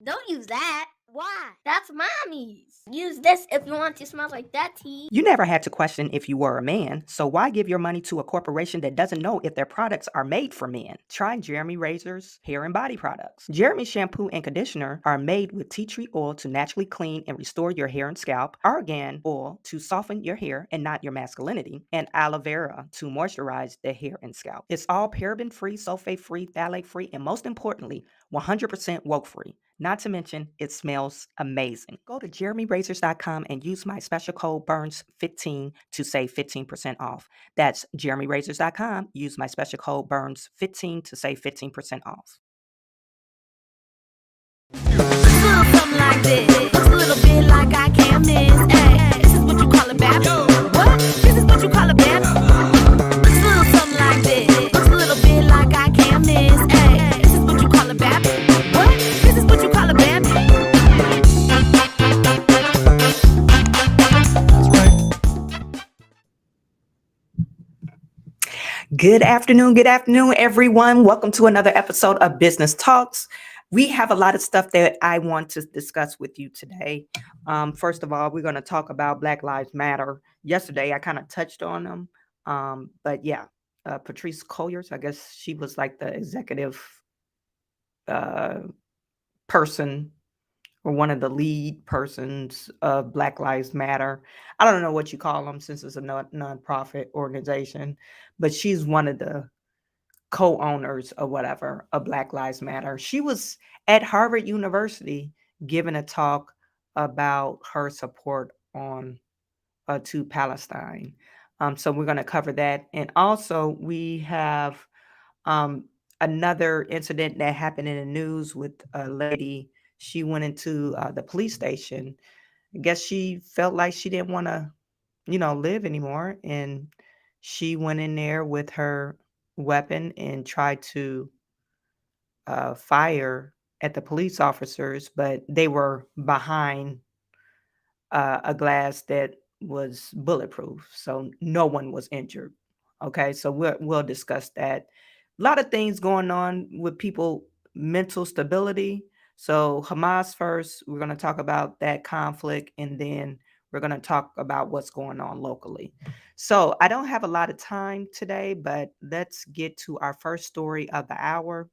Don't use that. Why? That's mommy's. Use this if you want to smell like daddy. You never had to question if you were a man, so why give your money to a corporation that doesn't know if their products are made for men? Try Jeremy Razor's hair and body products. Jeremy shampoo and conditioner are made with tea tree oil to naturally clean and restore your hair and scalp, argan oil to soften your hair and not your masculinity, and aloe vera to moisturize the hair and scalp. It's all paraben-free, sulfate-free, phthalate-free, and most importantly, 100% woke-free. Not to mention, it smells amazing. Go to jeremyrazors.com and use my special code BURNS15 to save 15% off. That's jeremyrazors.com. Use my special code BURNS15 to save 15% off. Something like this. Looks a little bit like I can't miss. Hey, this is what you call a bad. What? This is what you call a bad. Looks a little something like this. Looks a little bit like I can't miss. Hey, this is what you call a bad. What? This is what you call a bad. Good afternoon, everyone. Welcome to another episode of Business Talks. We have a lot of stuff that I want to discuss with you today. First of all, we're going to talk about Black Lives Matter. Yesterday, I kind of touched on them. But yeah, Patrisse Cullors, I guess she was like the executive person or one of the lead persons of Black Lives Matter. I don't know what you call them since it's a nonprofit organization, but she's one of the co-owners or whatever of Black Lives Matter. She was at Harvard University giving a talk about her support on to Palestine. So we're going to cover that. And also we have another incident that happened in the news with a lady. She went into the police station. I guess she felt like she didn't want to, live anymore. And she went in there with her weapon and tried to fire at the police officers, but they were behind a glass that was bulletproof, so no one was injured. Okay, so we'll discuss that. A lot of things going on with people mental stability. So Hamas first, we're going to talk about that conflict, and then we're going to talk about what's going on locally. So I don't have a lot of time today, but let's get to our first story of the hour,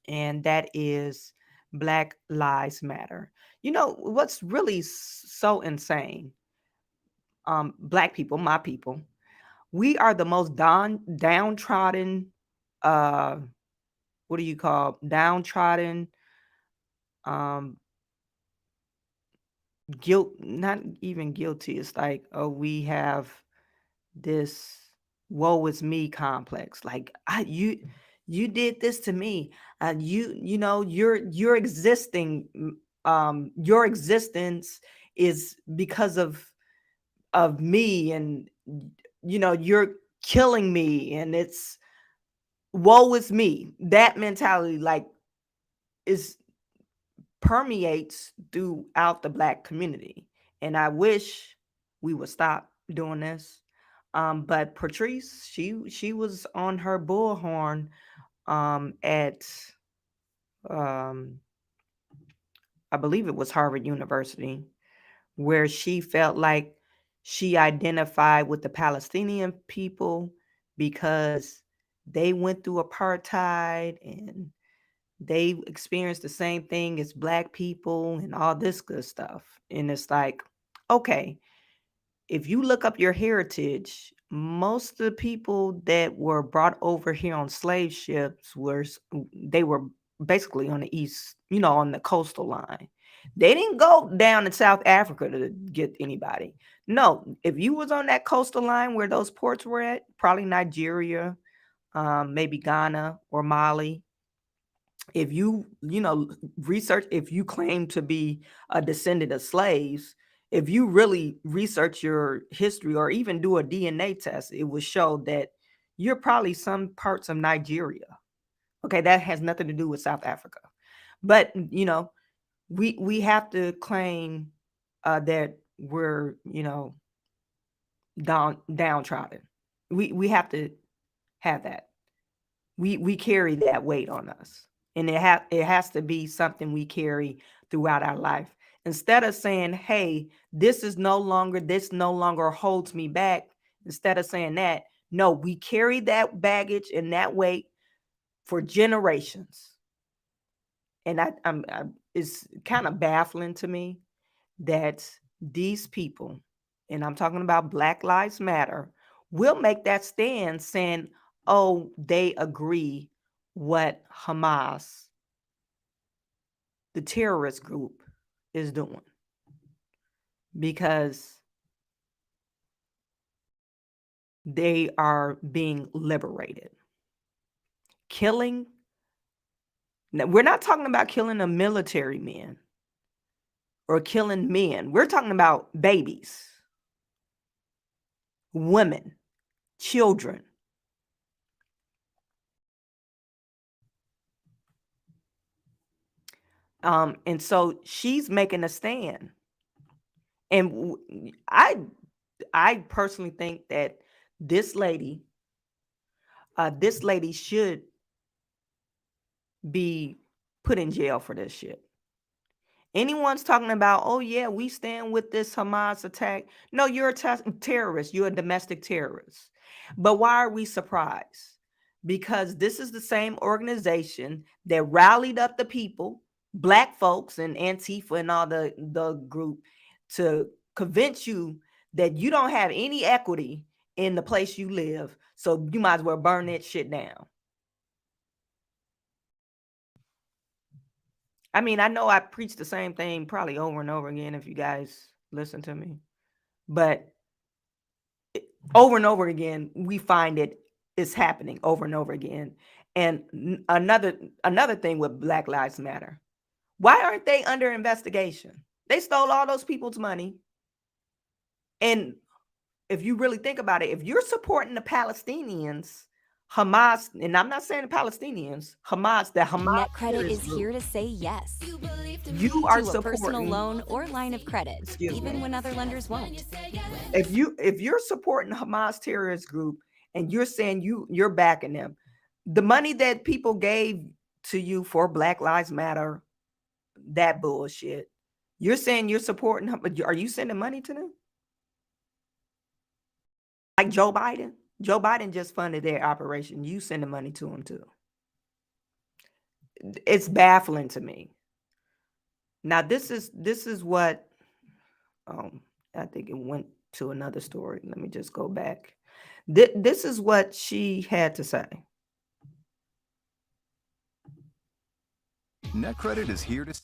and that is Black Lives Matter. You know what's really so insane? Black people, my people, we are the most downtrodden. What do you call downtrodden? Um, guilt, not even guilty. It's like, oh, we have this woe is me complex. Like you did this to me. You're existing. Your existence is because of me, and you're killing me, and it's woe is me. That mentality like is permeates throughout the Black community, and I wish we would stop doing this. But Patrisse, she was on her bullhorn at I believe it was Harvard University, where she felt like she identified with the Palestinian people because they went through apartheid and they experienced the same thing as Black people and all this good stuff. And it's like, okay, if you look up your heritage, most of the people that were brought over here on slave ships they were basically on the east, on the coastal line. They didn't go down to South Africa to get anybody. No, if you was on that coastal line where those ports were at, probably Nigeria, maybe Ghana or Mali. If research, if you claim to be a descendant of slaves, if you really research your history or even do a DNA test, it will show that you're probably some parts of Nigeria. Okay, that has nothing to do with South Africa. But we have to claim that we're downtrodden. We have to have that. We carry that weight on us. And it has to be something we carry throughout our life. Instead of saying, hey, this no longer holds me back. Instead of saying that, no, we carry that baggage and that weight for generations. And it's kind of baffling to me that these people, and I'm talking about Black Lives Matter, will make that stand saying, oh, they agree what Hamas, the terrorist group, is doing. Because they are being liberated. Killing. Now, we're not talking about killing a military men or killing men. We're talking about babies, women, children. And so she's making a stand. And I personally think that this lady should be put in jail for this shit. Anyone's talking about, oh yeah, we stand with this Hamas attack. No, you're a terrorist. You're a domestic terrorist. But why are we surprised? Because this is the same organization that rallied up the people, Black folks and Antifa and all the group, to convince you that you don't have any equity in the place you live. So you might as well burn that shit down. I mean, I know I preach the same thing probably over and over again if you guys listen to me. But over and over again, we find it's happening over and over again. And another thing with Black Lives Matter. Why aren't they under investigation? They stole all those people's money. And if you really think about it, if you're supporting the Palestinians, Hamas, and I'm not saying the Palestinians, Hamas, the Hamas NetCredit is here to say yes you are to a supporting personal loan or line of credit, even when other lenders won't. If you're supporting Hamas terrorist group and you're saying you're backing them, the money that people gave to you for Black Lives Matter, that bullshit, you're saying you're supporting them, but are you sending money to them? Like Joe Biden? Joe Biden just funded their operation. You send the money to him too. It's baffling to me. Now this is what I think it went to another story. Let me just go back. This is what she had to say. NetCredit is here to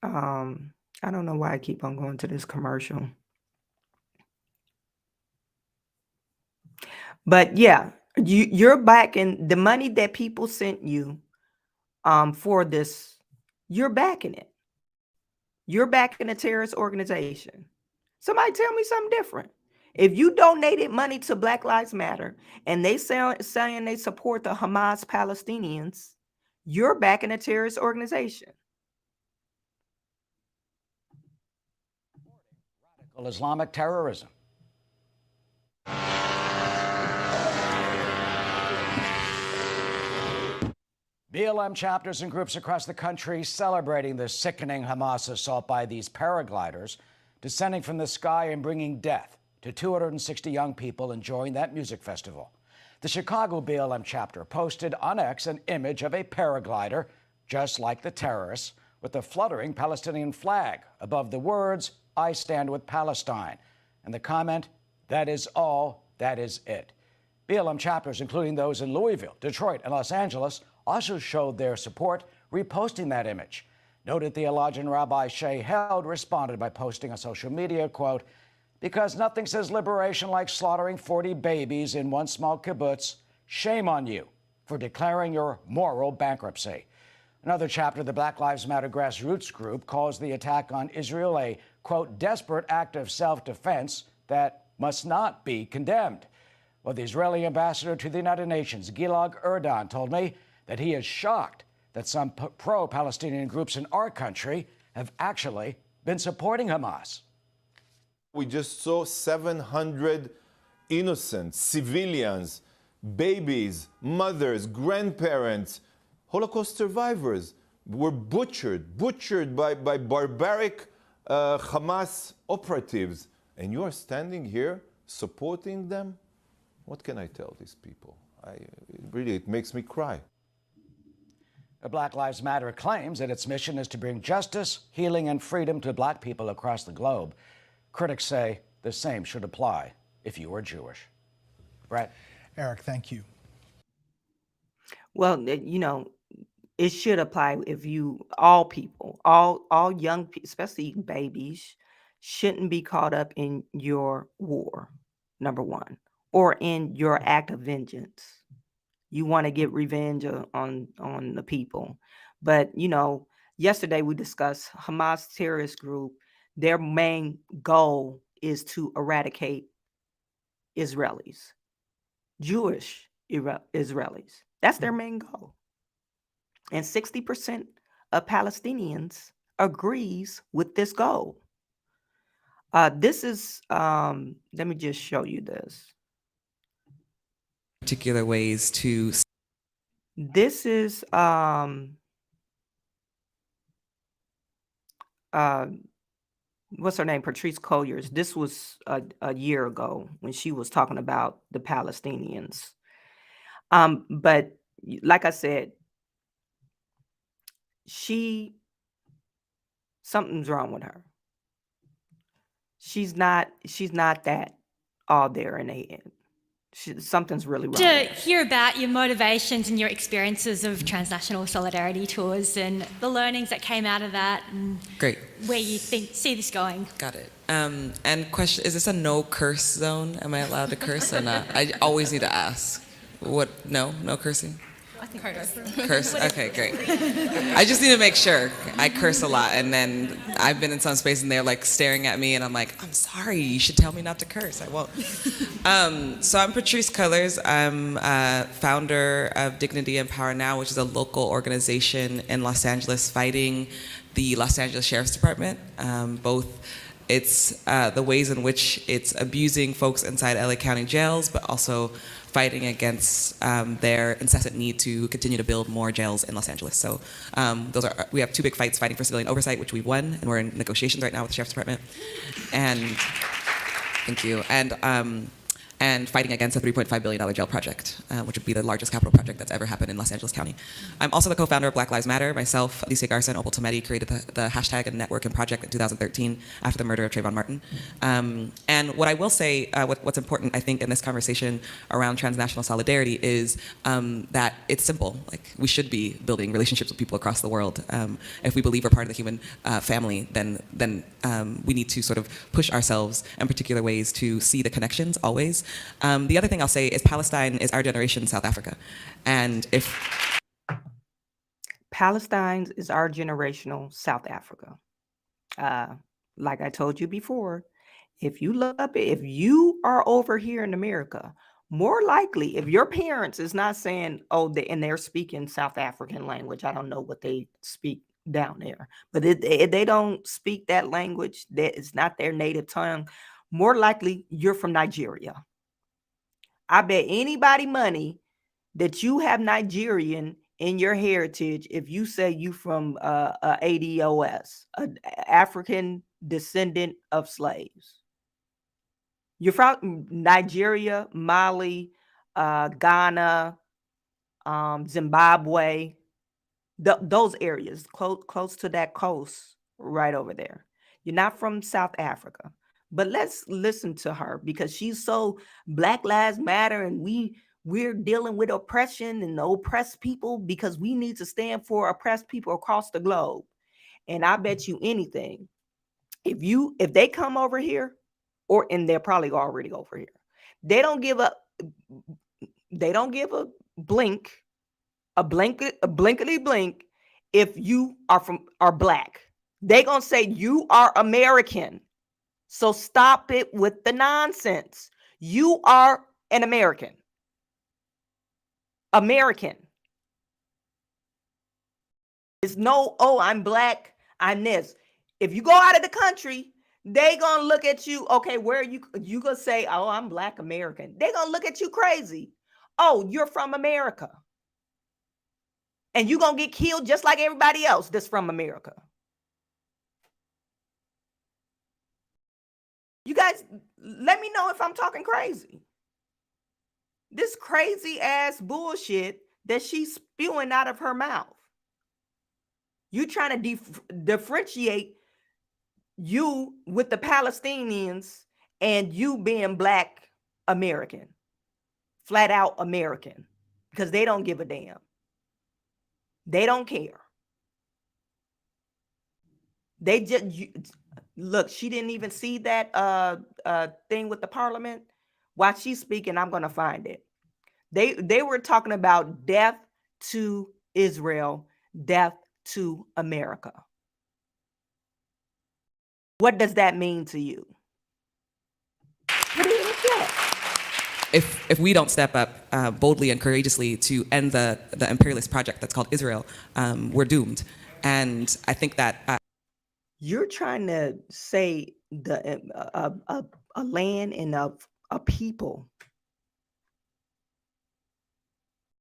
I don't know why I keep on going to this commercial. But yeah, you're backing the money that people sent you for this. You're backing it. You're backing a terrorist organization. Somebody tell me something different. If you donated money to Black Lives Matter and they saying they support the Hamas Palestinians, you're backing a terrorist organization. Radical Islamic terrorism. BLM chapters and groups across the country celebrating the sickening Hamas assault by these paragliders descending from the sky and bringing death to 260 young people enjoying that music festival. The Chicago BLM chapter posted on X an image of a paraglider, just like the terrorists, with a fluttering Palestinian flag above the words, "I stand with Palestine," and the comment, "That is all, that is it." BLM chapters, including those in Louisville, Detroit, and Los Angeles, also showed their support, reposting that image. Noted theologian Rabbi Shea Held responded by posting on social media, quote, "Because nothing says liberation like slaughtering 40 babies in one small kibbutz, shame on you for declaring your moral bankruptcy." Another chapter, the Black Lives Matter grassroots group, calls the attack on Israel a, quote, "desperate act of self-defense that must not be condemned." Well, the Israeli ambassador to the United Nations, Gilad Erdan, told me that he is shocked that some pro-Palestinian groups in our country have actually been supporting Hamas. We just saw 700 innocent civilians, babies, mothers, grandparents, Holocaust survivors were butchered by barbaric Hamas operatives. And you are standing here supporting them? What can I tell these people? It makes me cry. Black Lives Matter claims that its mission is to bring justice, healing, and freedom to Black people across the globe. Critics say the same should apply if you are Jewish. Brett? Eric, thank you. Well, you know, it should apply if all people, all young people, especially babies, shouldn't be caught up in your war, number one, or in your act of vengeance. You want to get revenge on the people. But, you know, yesterday we discussed Hamas terrorist group. Their main goal is to eradicate Israelis, Jewish Israelis. That's their main goal. And 60% of Palestinians agrees with this goal. This is, let me just show you this. Particular ways to. This is, what's her name? Patrisse Cullors. This was a year ago when she was talking about the Palestinians. But like I said, something's wrong with her. She's not that all there in the end. Something's really wrong. To hear about your motivations and your experiences of transnational solidarity tours and the learnings that came out of that, and Great. where you see this going. Got it. And question, is this a no curse zone? Am I allowed to curse or not? I always need to ask. What? No cursing? I think curse. Curse? Okay, great. I just need to make sure. I curse a lot, and then I've been in some space and they're like staring at me and I'm like, I'm sorry, you should tell me not to curse. I won't. So I'm Patrisse Cullors. I'm founder of Dignity and Power Now, which is a local organization in Los Angeles fighting the Los Angeles Sheriff's Department. Both it's the ways in which it's abusing folks inside LA County jails, but also fighting against their incessant need to continue to build more jails in Los Angeles. So we have two big fights fighting for civilian oversight, which we won, and we're in negotiations right now with the Sheriff's Department. And thank you. And fighting against a $3.5 billion jail project, which would be the largest capital project that's ever happened in Los Angeles County. I'm also the co-founder of Black Lives Matter. Myself, Alicia Garza, and Opal Tometi created the hashtag and network and project in 2013 after the murder of Trayvon Martin. And what I will say, what's important, I think, in this conversation around transnational solidarity is that it's simple. Like, we should be building relationships with people across the world. If we believe we're part of the human family, then we need to sort of push ourselves in particular ways to see the connections always. The other thing I'll say is Palestine is our generation South Africa. And if Palestine is our generational South Africa. Like I told you before, if you look up, if you are over here in America, more likely, if your parents is not saying, and they're speaking South African language, I don't know what they speak down there, but if they don't speak that language, that is not their native tongue, more likely you're from Nigeria. I bet anybody money that you have Nigerian in your heritage if you say you from ADOS, African descendant of slaves. You're from Nigeria, Mali, Ghana, Zimbabwe, those areas close to that coast right over there. You're not from South Africa. But let's listen to her because she's so Black Lives Matter, and we're dealing with oppression and the oppressed people because we need to stand for oppressed people across the globe. And I bet you anything, if they come over here, and they're probably already over here, they don't give a blinkety blink if you are Black. They gonna say you are American. So stop it with the nonsense. You are an American. American. It's no, I'm Black, I'm this. If you go out of the country, they gonna look at you, okay, where are you gonna say, I'm Black American. They gonna look at you crazy. Oh, you're from America. And you're going to get killed just like everybody else that's from America. You guys, let me know if I'm talking crazy. This crazy ass bullshit that she's spewing out of her mouth. You trying to differentiate you with the Palestinians and you being Black American, flat out American, because they don't give a damn. They don't care. They just look. She didn't even see that thing with the parliament. While she's speaking, I'm gonna find it. They were talking about death to Israel, death to America. What does that mean to you? Put it in the chat. If we don't step up boldly and courageously to end the imperialist project that's called Israel, we're doomed. And I think that You're trying to say a land and a people.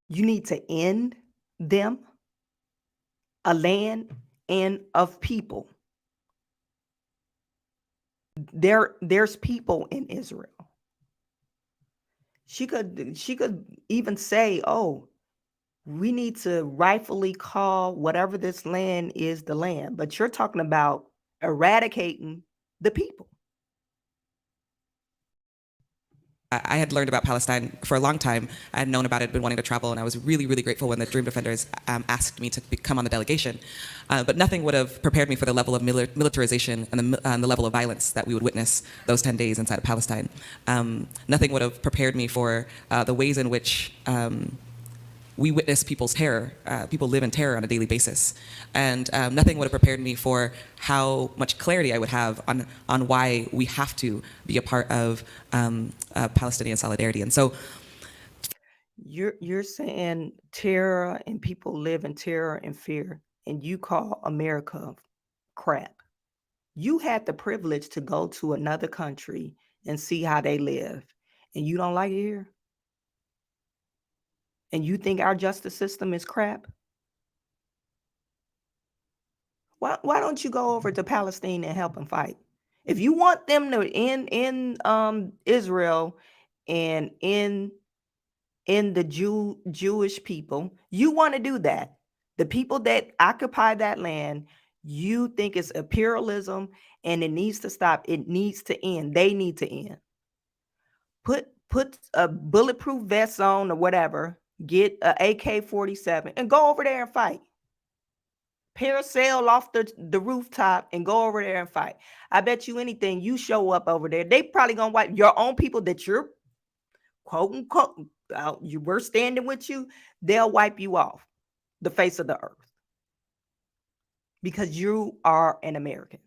You need to end them, a land and of people. There's people in Israel. She could even say, oh, we need to rightfully call whatever this land is the land. But you're talking about eradicating the people. I had learned about Palestine for a long time. I had known about it, been wanting to travel, and I was really, really grateful when the Dream Defenders asked me to come on the delegation. But nothing would have prepared me for the level of militarization and the level of violence that we would witness those 10 days inside of Palestine. Nothing would have prepared me for the ways in which we witness people's terror. People live in terror on a daily basis. And nothing would have prepared me for how much clarity I would have on why we have to be a part of Palestinian solidarity. And so you're saying terror and people live in terror and fear, and you call America crap. You had the privilege to go to another country and see how they live, and you don't like it here? And you think our justice system is crap? Why don't you go over to Palestine and help them fight? If you want them to end Israel and in the Jewish people, you want to do that. The people that occupy that land, you think it's imperialism and it needs to stop. It needs to end. They need to end. Put a bulletproof vest on or whatever. Get a AK-47 and go over there and fight. Parasail off the rooftop and go over there and fight. I bet you anything, you show up over there, they probably gonna wipe your own people that you're quote unquote we're standing with you. They'll wipe you off the face of the earth because you are an American.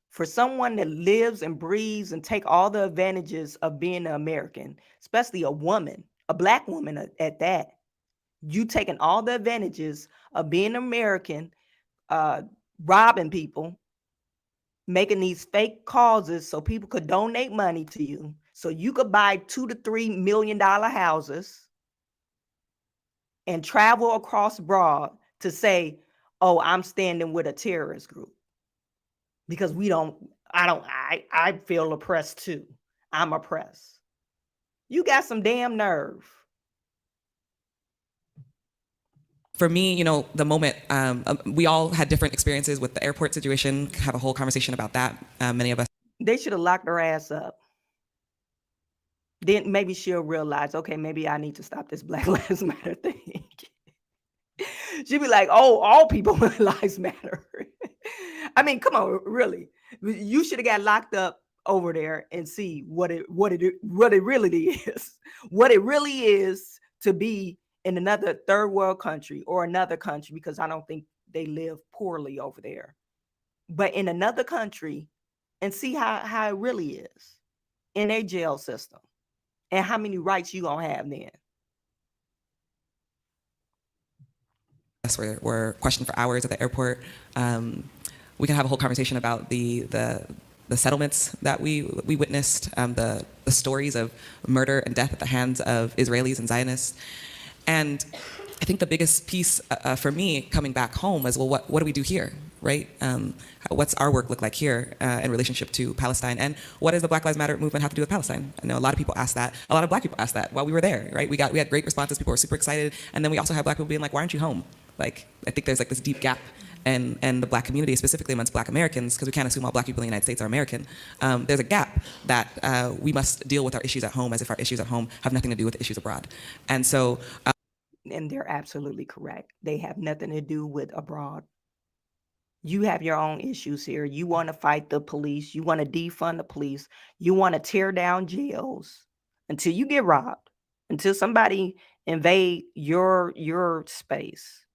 For someone that lives and breathes and take all the advantages of being an American, especially a woman, a Black woman at that, you taking all the advantages of being American, robbing people, making these fake causes so people could donate money to you, so you could buy $2 to $3 million houses and travel across abroad to say, oh, I'm standing with a terrorist group. Because I feel oppressed too. I'm oppressed. You got some damn nerve. for me, the moment, we all had different experiences with the airport situation, have a whole conversation about that. Many of us. They should have locked her ass up. Then maybe she'll realize, okay, maybe I need to stop this Black Lives Matter thing. She'd be like, oh, all people lives matter. I mean, come on, really. You should have got locked up over there and see what it really is. What it really is to be in another third world country or another country, because I don't think they live poorly over there. But in another country, and see how it really is in a jail system and how many rights you gonna have then. We're questioned for hours at the airport. We can have a whole conversation about the settlements that we witnessed, the stories of murder and death at the hands of Israelis and Zionists. And I think the biggest piece for me coming back home is, well, what do we do here, right? What's our work look like here in relationship to Palestine? And what does the Black Lives Matter movement have to do with Palestine? I know a lot of people ask that. A lot of Black people ask that while we were there, right? We had great responses. People were super excited. And then we also had Black people being like, why aren't you home? Like, I think there's like this deep gap. And the Black community, specifically amongst Black Americans, because we can't assume all Black people in the United States are American, there's a gap that we must deal with our issues at home as if our issues at home have nothing to do with issues abroad. And so... and they're absolutely correct. They have nothing to do with abroad. You have your own issues here. You want to fight the police. You want to defund the police. You want to tear down jails until you get robbed, until somebody invade your space.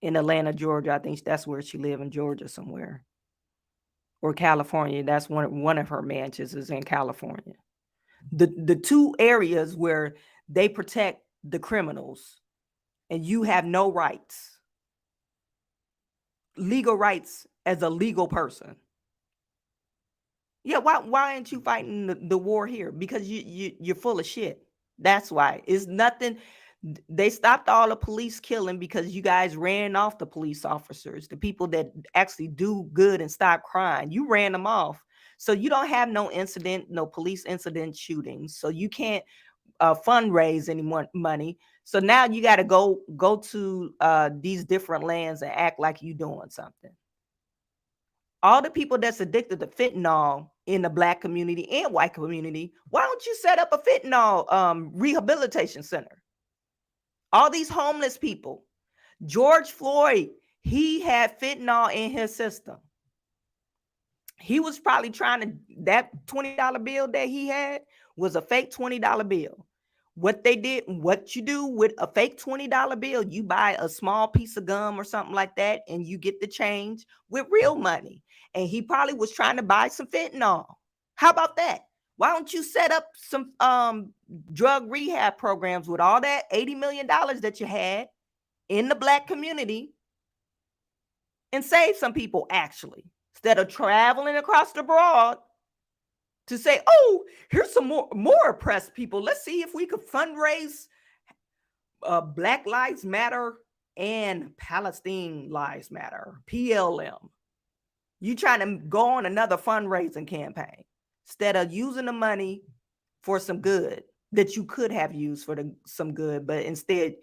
In Atlanta, Georgia, I think that's where she lives, in Georgia somewhere. Or California. That's one of her mansions is in California. The two areas where they protect the criminals and you have no rights. Legal rights as a legal person. Yeah, why aren't you fighting the war here? Because you're full of shit. That's why. It's nothing. They stopped all the police killing because you guys ran off the police officers, the people that actually do good and stop crime. You ran them off. So you don't have no police incident shootings. So you can't fundraise any more money. So now you got to go to these different lands and act like you doing something. All the people that's addicted to fentanyl in the Black community and white community, why don't you set up a fentanyl rehabilitation center? All these homeless people. George Floyd, he had fentanyl in his system. He was probably that $20 bill that he had was a fake $20 bill. What you do with a fake $20 bill, you buy a small piece of gum or something like that, and you get the change with real money. And he probably was trying to buy some fentanyl. How about that? Why don't you set up some drug rehab programs with all that $80 million that you had in the Black community and save some people actually, instead of traveling across the broad to say, oh, here's some more oppressed people. Let's see if we could fundraise Black Lives Matter and Palestine Lives Matter, PLM. You trying to go on another fundraising campaign instead of using the money for some good that you could have used for some good, but instead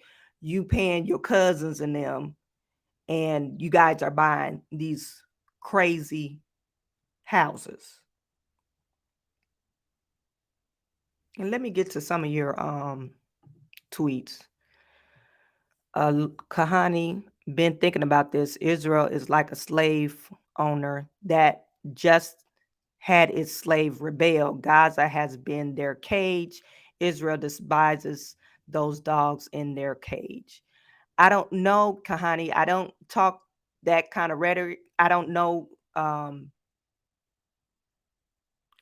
you paying your cousins and them, and you guys are buying these crazy houses. And let me get to some of your tweets. Kahani, been thinking about this. Israel is like a slave owner that just had its slave rebel. Gaza has been their cage. Israel despises those dogs in their cage. I don't know, Kahani. I don't talk that kind of rhetoric. I don't know.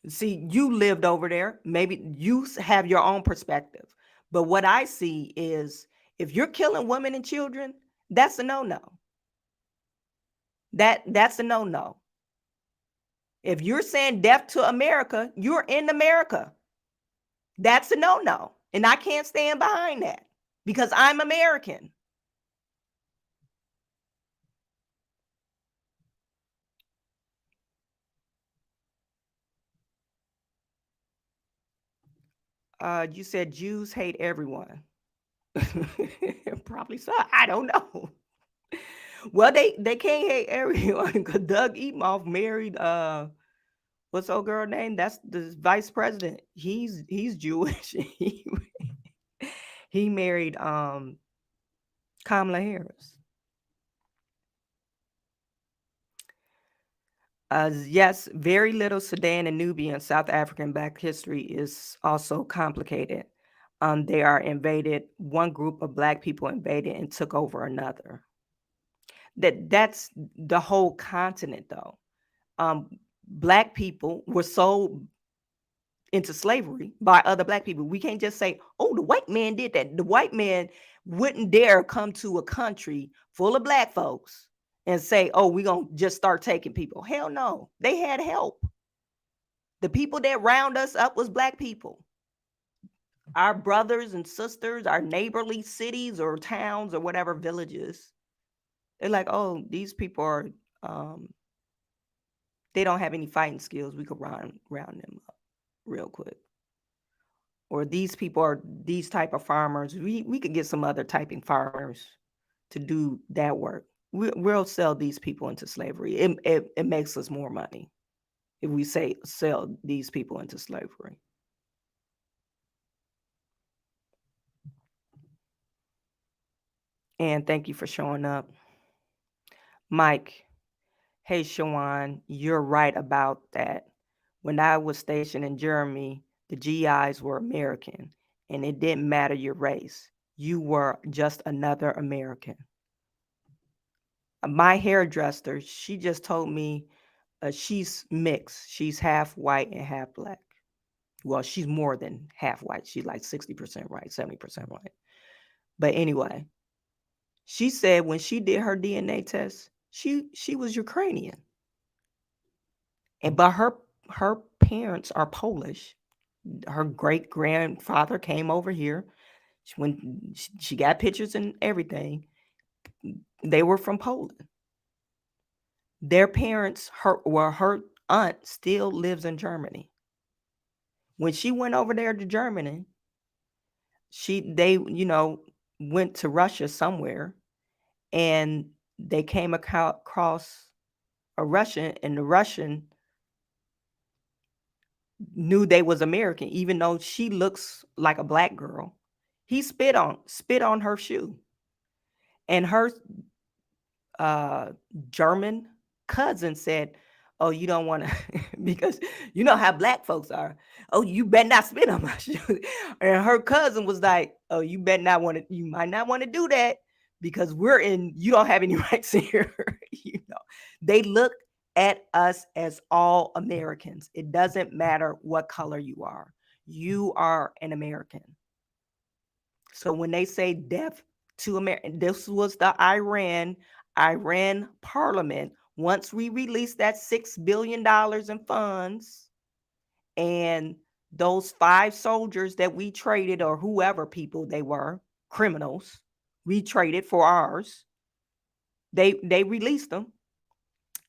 See, you lived over there. Maybe you have your own perspective. But what I see is if you're killing women and children, that's a no-no. That's a no-no. If you're saying death to America, you're in America. That's a no-no. And I can't stand behind that because I'm American. You said Jews hate everyone. Probably so. I don't know. Well, they can't hate everyone because Doug Emhoff married what's old girl name? That's the vice president. He's Jewish. He married Kamala Harris. Yes, very little Sudan and Nubian South African Black history is also complicated. They are invaded. One group of Black people invaded and took over another. That's the whole continent, though. Black people were sold into slavery by other Black people. We can't just say, oh, the white man did that. The white man wouldn't dare come to a country full of Black folks and say, oh, we're going to just start taking people. Hell no. They had help. The people that round us up was Black people. Our brothers and sisters, our neighborly cities or towns or whatever villages, they're like, oh, these people are, they don't have any fighting skills. We could round them up real quick. Or these people are these type of farmers. We could get some other typing farmers to do that work. We'll sell these people into slavery. It makes us more money if we say sell these people into slavery. And thank you for showing up. Mike, hey, Chawanne, you're right about that. When I was stationed in Germany, the GIs were American, and it didn't matter your race. You were just another American. My hairdresser, she just told me she's mixed. She's half white and half black. Well, she's more than half white. She's like 60% white, 70% white. But anyway, she said when she did her DNA test, she was Ukrainian. But her parents are Polish. Her great grandfather came over here. When she got pictures and everything, they were from Poland. Their parents, her aunt still lives in Germany. When she went over there to Germany, they went to Russia somewhere, and they came across a Russian, and the Russian knew they was American, even though she looks like a black girl. He spit on her shoe, and her German cousin said, oh, you don't want to, because you know how black folks are. Oh, you better not spit on my shoe. And her cousin was like, oh, you might not want to do that, because you don't have any rights here. They look at us as all Americans. It doesn't matter what color you are. You are an American. So when they say death to America, this was the Iran parliament. Once we released that $6 billion in funds, and those 5 soldiers that we traded, or whoever people they were, criminals, we traded for ours, they released them.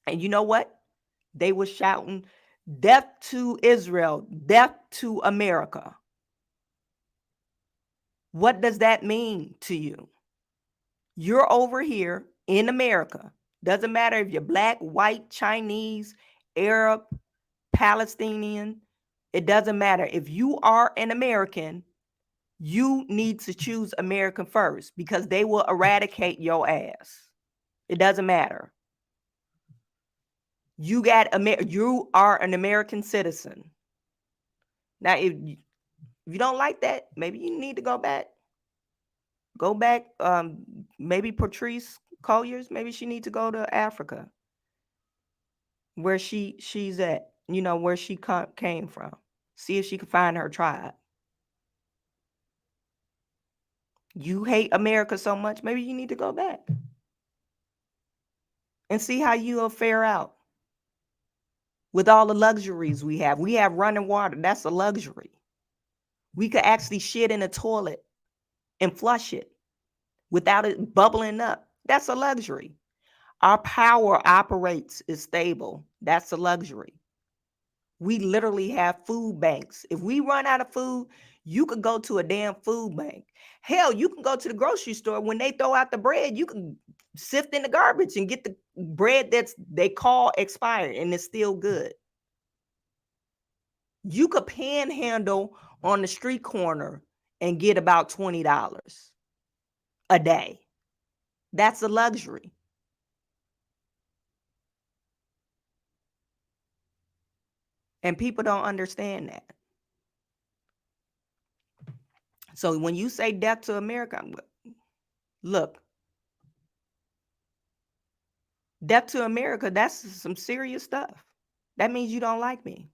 And you know what? They were shouting, death to Israel, death to America. What does that mean to you? You're over here in America. Doesn't matter if you're black, white, Chinese, Arab, Palestinian. It doesn't matter. If you are an American, you need to choose American first, because they will eradicate your ass. It doesn't matter. You are an American citizen. Now, if you don't like that, maybe you need to go back. Go back. Maybe Patrisse Cullors, maybe she needs to go to Africa, where she's at, where she came from. See if she can find her tribe. You hate America so much, maybe you need to go back and see how you'll fare out with all the luxuries we have. We have running water. That's a luxury. We could actually shit in a toilet and flush it without it bubbling up. That's a luxury. Our power is stable. That's a luxury. We literally have food banks. If we run out of food, you could go to a damn food bank. Hell, you can go to the grocery store. When they throw out the bread, you can sift in the garbage and get the bread they call expired and it's still good. You could panhandle on the street corner and get about $20 a day. That's a luxury. And people don't understand that. So when you say death to America, look, death to America, that's some serious stuff. That means you don't like me.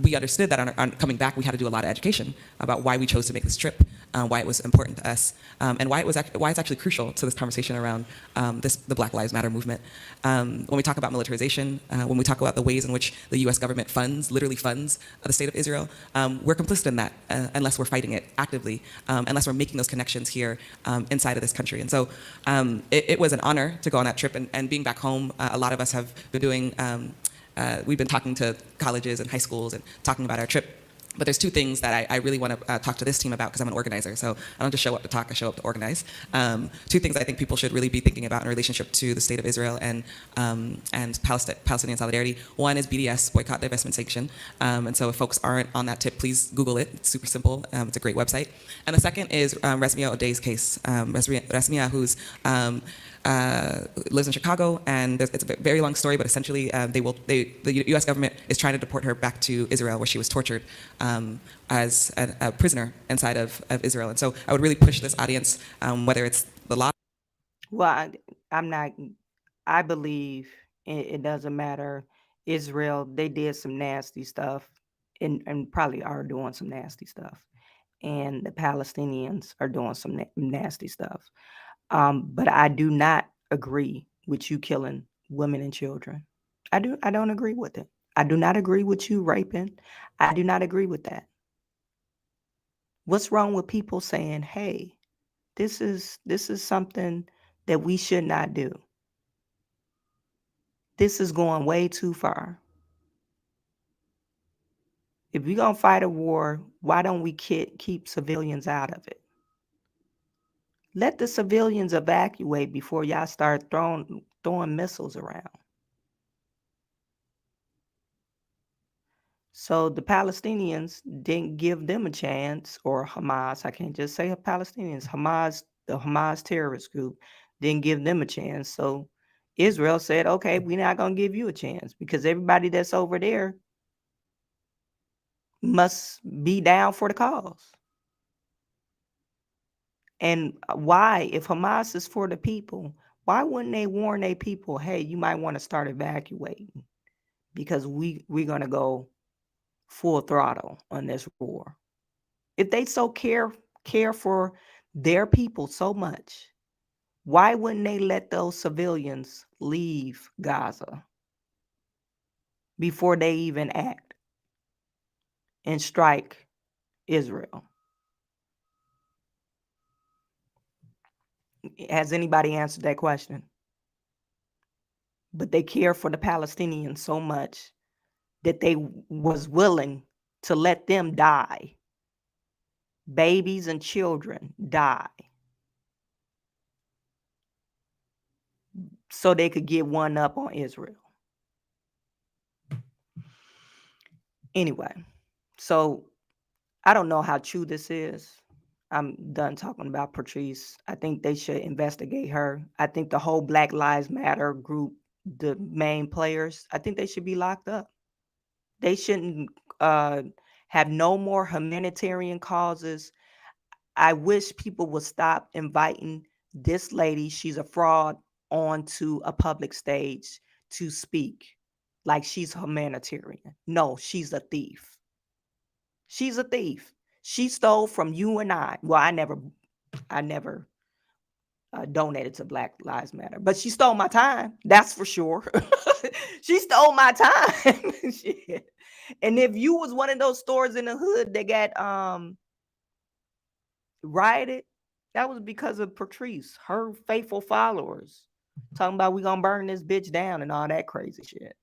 We understood that on coming back, we had to do a lot of education about why we chose to make this trip. why it was important to us, and why it's actually crucial to this conversation around the Black Lives Matter movement. When we talk about militarization, when we talk about the ways in which the U.S. government literally funds the state of Israel, we're complicit in that unless we're fighting it actively, unless we're making those connections here inside of this country. And so it was an honor to go on that trip, and being back home, a lot of us have been doing, we've been talking to colleges and high schools and talking about our trip. But there's two things that I really want to talk to this team about, because I'm an organizer. So I don't just show up to talk, I show up to organize. Two things I think people should really be thinking about in relationship to the state of Israel and Palestinian solidarity. One is BDS, Boycott, Divestment, Sanction. And so if folks aren't on that tip, please Google it. It's super simple. It's a great website. And the second is Resmia O'Day's case. Resmia, who's lives in Chicago, and it's a very long story, but essentially the U.S. government is trying to deport her back to Israel, where she was tortured as a prisoner inside of Israel. And so I would really push this audience, whether it's the law. Well, I believe it doesn't matter. Israel, they did some nasty stuff and probably are doing some nasty stuff. And the Palestinians are doing some nasty stuff. But I do not agree with you killing women and children. I don't agree with it. I do not agree with you raping. I do not agree with that. What's wrong with people saying, hey, this is something that we should not do? This is going way too far. If we're going to fight a war, why don't we keep civilians out of it? Let the civilians evacuate before y'all start throwing missiles around. So the Palestinians didn't give them a chance, or Hamas, I can't just say Palestinians, the Hamas terrorist group didn't give them a chance. So Israel said, okay, we're not going to give you a chance, because everybody that's over there must be down for the cause. And why, if Hamas is for the people, why wouldn't they warn their people, hey, you might want to start evacuating, because we're going to go full throttle on this war? If they so care for their people so much, why wouldn't they let those civilians leave Gaza before they even act and strike Israel? Has anybody answered that question? But they care for the Palestinians so much that they was willing to let them die. Babies and children die, so they could get one up on Israel. Anyway, so I don't know how true this is. I'm done talking about Patrisse. I think they should investigate her. I think the whole Black Lives Matter group, the main players, I think they should be locked up. They shouldn't have no more humanitarian causes. I wish people would stop inviting this lady, she's a fraud, onto a public stage to speak like she's humanitarian. No, she's a thief. She's a thief. She stole from you and I. Well, I never donated to Black Lives Matter, but she stole my time. That's for sure. She stole my time. Shit. And if you was one of those stores in the hood that got rioted, that was because of Patrisse, her faithful followers, talking about we gonna burn this bitch down and all that crazy shit.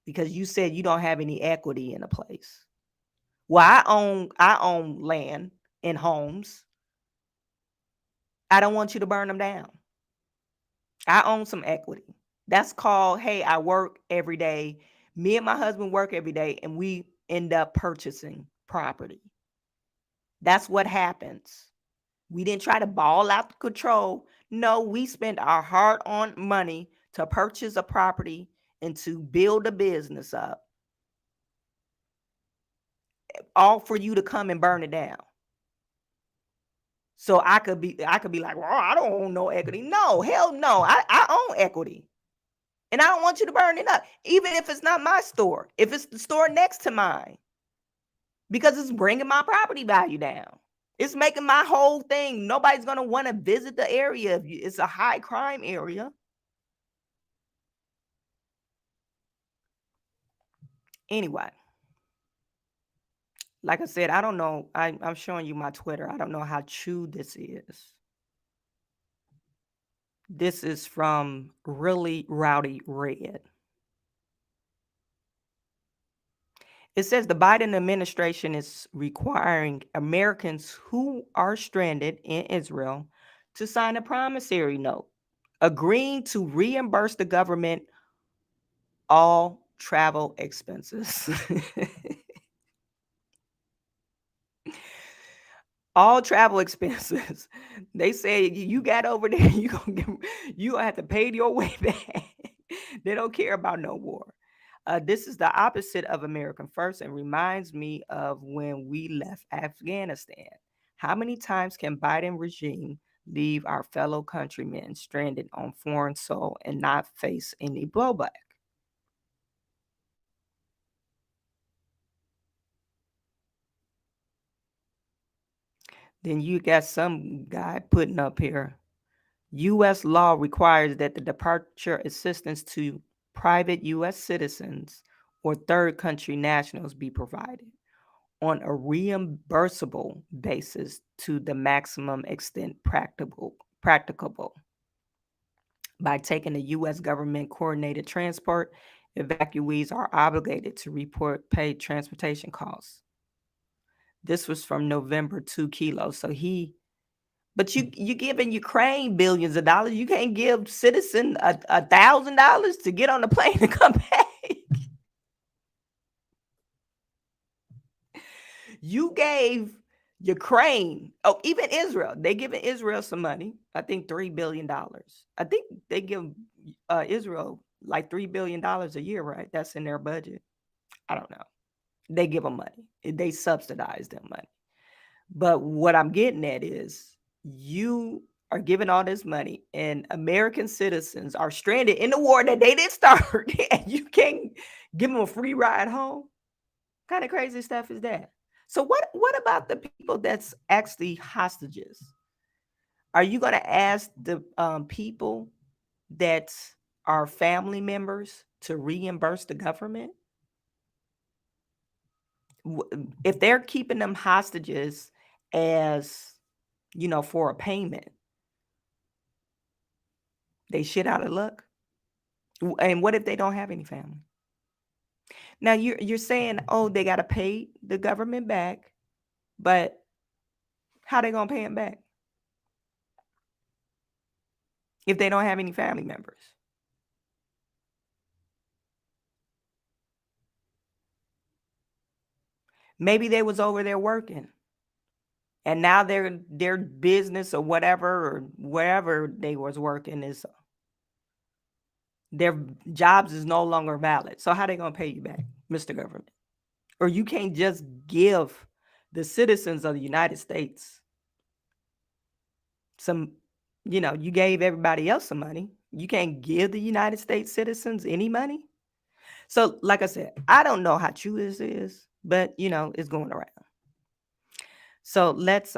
Because you said you don't have any equity in a place. Well, I own land and homes. I don't want you to burn them down. I own some equity. That's called, hey, I work every day. Me and my husband work every day, and we end up purchasing property. That's what happens. We didn't try to ball out the control. No, we spent our hard-earned money to purchase a property and to build a business up, all for you to come and burn it down. So I could be like, well, I don't own no equity. No, hell no. I own equity. And I don't want you to burn it up, even if it's not my store, if it's the store next to mine, because it's bringing my property value down. It's making my whole thing. Nobody's going to want to visit the area. It's a high crime area. Anyway, like I said, I don't know. I'm showing you my Twitter. I don't know how true this is. This is from Really Rowdy Red. It says the Biden administration is requiring Americans who are stranded in Israel to sign a promissory note, agreeing to reimburse the government all travel expenses. All travel expenses. They say you got over there, you gonna have to pay your way back. They don't care about no war. This is the opposite of American First and reminds me of when we left Afghanistan. How many times can Biden regime leave our fellow countrymen stranded on foreign soil and not face any blowback? Then you got some guy putting up here. U.S. law requires that the departure assistance to private U.S. citizens or third country nationals be provided on a reimbursable basis to the maximum extent practicable. By taking the U.S. government coordinated transport, evacuees are obligated to report paid transportation costs. This was from November 2 kilos. So but you giving Ukraine billions of dollars. You can't give citizen $1,000 to get on the plane and come back. You gave Ukraine, even Israel. They giving Israel some money. I think $3 billion. I think they give Israel like $3 billion a year, right? That's in their budget. I don't know. They give them money. They subsidize them money. But what I'm getting at is you are giving all this money and American citizens are stranded in the war that they didn't start and you can't give them a free ride home. What kind of crazy stuff is that? So what about the people that's actually hostages? Are you going to ask the people that are family members to reimburse the government? If they're keeping them hostages as, for a payment, they shit out of luck. And what if they don't have any family? Now you're saying, oh, they got to pay the government back, but how they gonna pay them back if they don't have any family members? Maybe they was over there working, and now their business or wherever they was working is their jobs is no longer valid. So how they gonna pay you back, Mr. Government? Or you can't just give the citizens of the United States some, you gave everybody else some money. You can't give the United States citizens any money. So, like I said, I don't know how true this is, but it's going around. So let's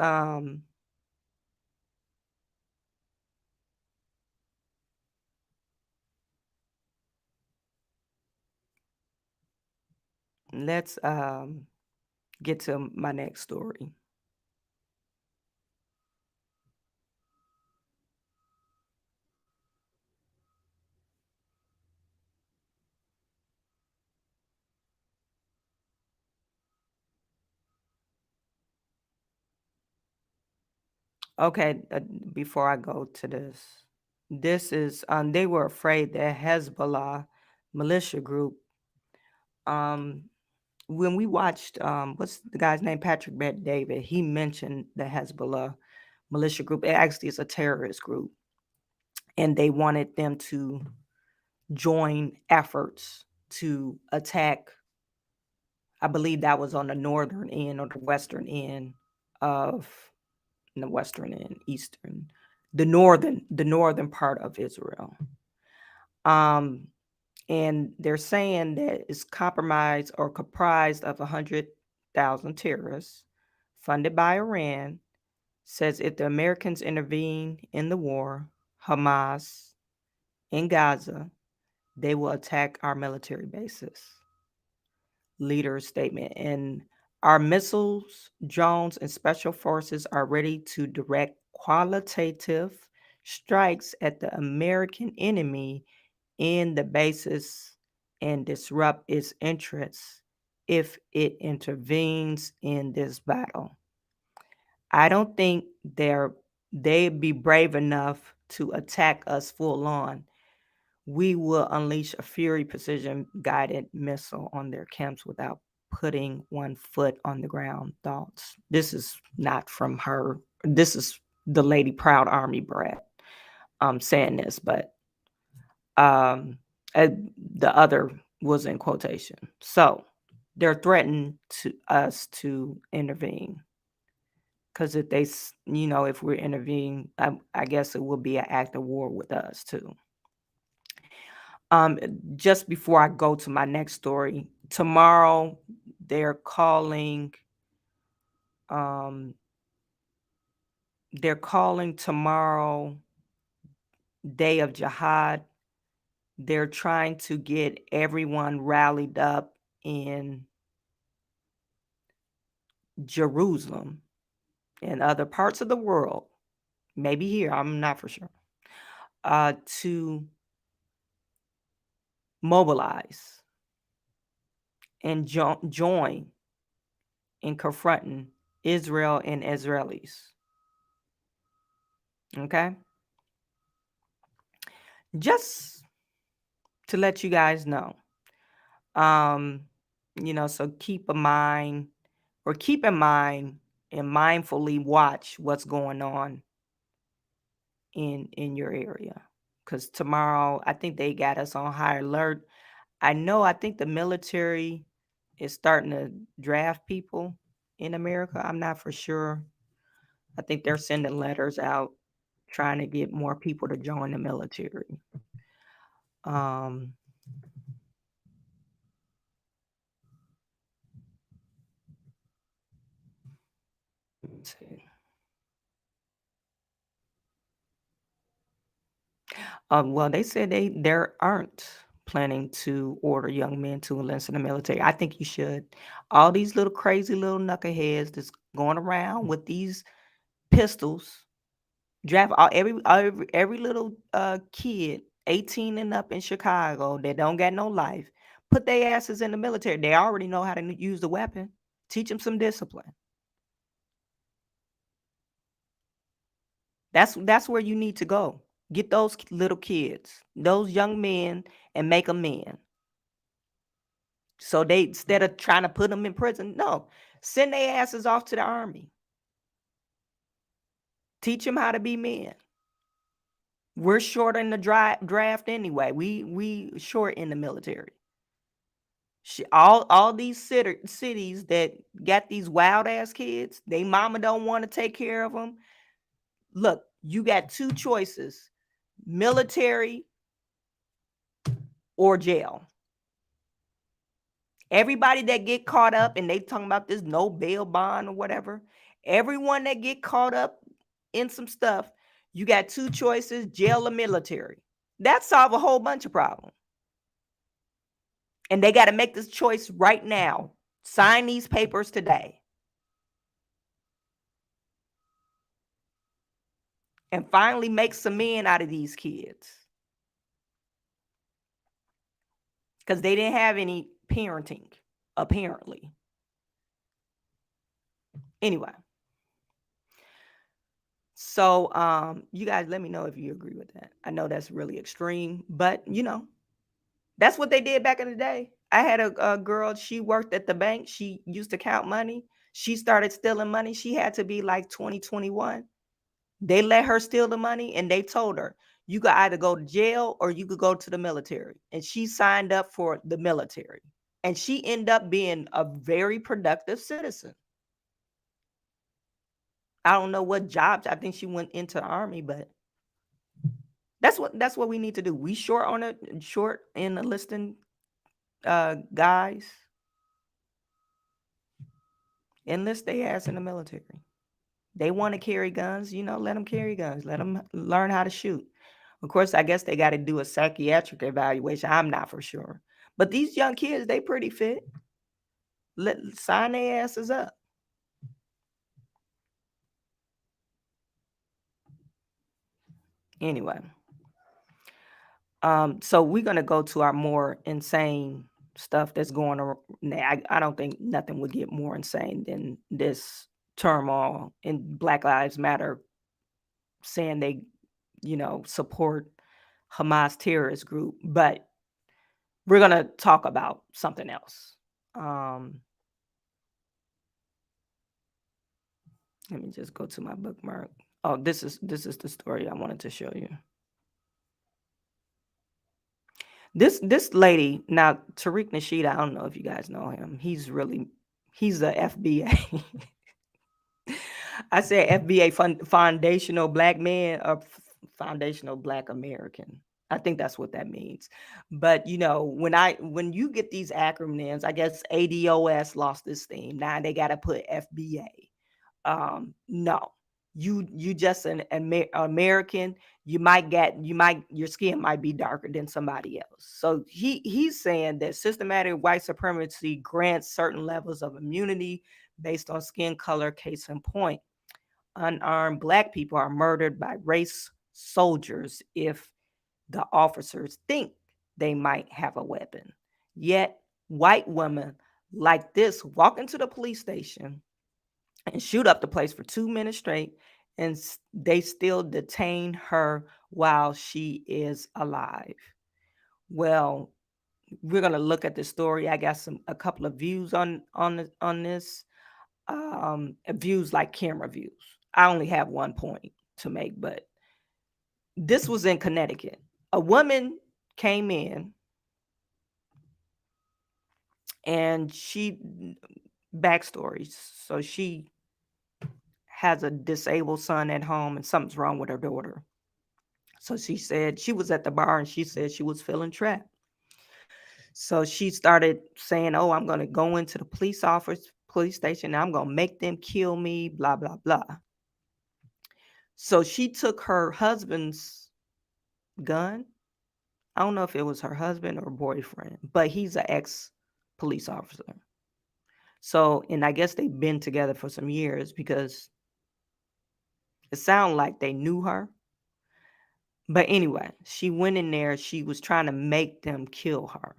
get to my next story. Okay, before I go to this is they were afraid that Hezbollah militia group, when we watched what's the guy's name, Patrick Bet-David, he mentioned the Hezbollah militia group. It actually is a terrorist group, and they wanted them to join efforts to attack. I believe that was on the northern end or the western end of the western and eastern, the northern part of Israel. And they're saying that it's comprised of 100,000 terrorists funded by Iran says if the Americans intervene in the war, Hamas in Gaza, they will attack our military bases. Leader's statement. And our missiles, drones, and special forces are ready to direct qualitative strikes at the American enemy in the bases and disrupt its interests if it intervenes in this battle. I don't think they'd be brave enough to attack us full on. We will unleash a Fury precision guided missile on their camps without putting one foot on the ground. Thoughts. This is not from her. This is the Lady Proud Army brat saying this, but the other was in quotation. So they're threatening us to intervene. Because if they, if we're intervening, I guess it will be an act of war with us too. Just before I go to my next story, tomorrow they're calling tomorrow Day of Jihad. They're trying to get everyone rallied up in Jerusalem and other parts of the world, maybe here, I'm not for sure, to mobilize and join in confronting Israel and Israelis. Okay? Just to let you guys know. So keep in mind and mindfully watch what's going on in your area. Because tomorrow, I think they got us on high alert. I think the military is starting to draft people in America. I'm not for sure. I think they're sending letters out trying to get more people to join the military. Let's see. Well, they said they aren't planning to order young men to enlist in the military. I think you should. All these little crazy little knuckleheads that's going around with these pistols, draft every little kid 18 and up in Chicago that don't got no life, put their asses in the military. They already know how to use the weapon. Teach them some discipline. That's where you need to go. Get those little kids, those young men, and make them men. So they, instead of trying to put them in prison, no, send their asses off to the army. Teach them how to be men. We're short in the draft anyway. We short in the military. All these cities that got these wild ass kids, they mama don't want to take care of them. Look, you got two choices: military or jail. Everybody that get caught up, and they talking about this no bail bond or whatever, everyone that get caught up in some stuff, you got two choices: jail or military. That solve a whole bunch of problems. And they got to make this choice right now. Sign these papers today. And finally make some men out of these kids. Because they didn't have any parenting, apparently. Anyway. So you guys let me know if you agree with that. I know that's really extreme, but that's what they did back in the day. I had a girl, she worked at the bank. She used to count money. She started stealing money. She had to be like 20, 21. They let her steal the money, and they told her, you could either go to jail or you could go to the military. And she signed up for the military. And she ended up being a very productive citizen. I don't know what jobs. I think she went into the army, but that's what we need to do. We short in enlisting guys. Enlist their ass in the military. They want to carry guns, let them carry guns. Let them learn how to shoot. Of course, I guess they got to do a psychiatric evaluation. I'm not for sure. But these young kids, they pretty fit. Sign their asses up. Anyway. So we're going to go to our more insane stuff that's going on. I don't think nothing would get more insane than this turmoil in Black Lives Matter saying they, support Hamas terrorist group. But we're going to talk about something else. Let me just go to my bookmark. Oh, this is the story I wanted to show you. This lady, now Tariq Nasheed, I don't know if you guys know him. He's a FBA. I said FBA, foundational black man, or foundational black American. I think that's what that means. But when you get these acronyms, I guess ADOS lost this thing. Now they got to put FBA. No, you just an American. Your skin might be darker than somebody else. So he's saying that systematic white supremacy grants certain levels of immunity based on skin color. Case in point, unarmed black people are murdered by race soldiers if the officers think they might have a weapon. Yet white women like this walk into the police station and shoot up the place for 2 minutes straight, and they still detain her while she is alive. Well, we're gonna look at the story. I got a couple of views on this. Views like camera views. I only have 1 point to make, but this was in Connecticut. A woman came in, and backstory. So she has a disabled son at home, and something's wrong with her daughter. So she said she was at the bar, and she said she was feeling trapped. So she started saying, "Oh, I'm going to go into the police station, and I'm going to make them kill me, blah, blah, blah." So she took her husband's gun. I don't know if it was her husband or boyfriend, but he's an ex-police officer. So, and I guess they've been together for some years, because it sounded like they knew her. But anyway, she went in there. She was trying to make them kill her.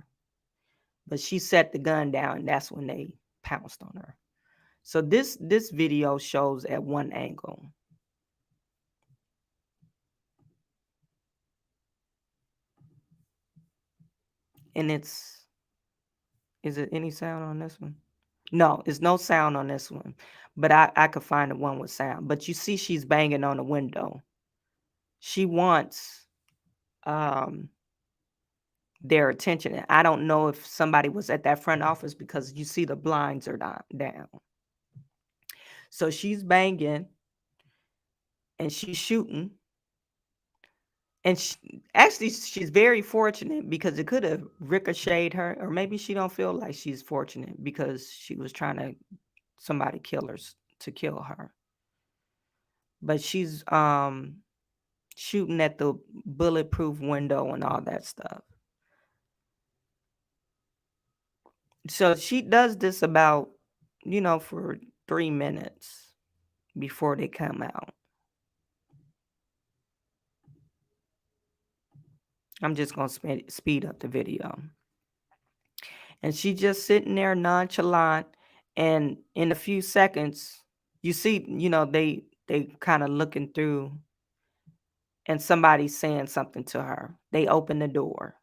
But she set the gun down, and that's when they pounced on her. So this video shows at one angle. And is it any sound on this one? No, it's no sound on this one. But I could find the one with sound. But you see she's banging on the window. She wants their attention. And I don't know if somebody was at that front office, because you see the blinds are down. So she's banging and she's shooting. And she's very fortunate, because it could have ricocheted her, or maybe she don't feel like she's fortunate because she was trying somebody to kill her. But she's shooting at the bulletproof window and all that stuff. So she does this about, for 3 minutes before they come out. I'm just going to speed up the video. And she just sitting there nonchalant. And in a few seconds, you see, they kind of looking through, and somebody's saying something to her. They open the door.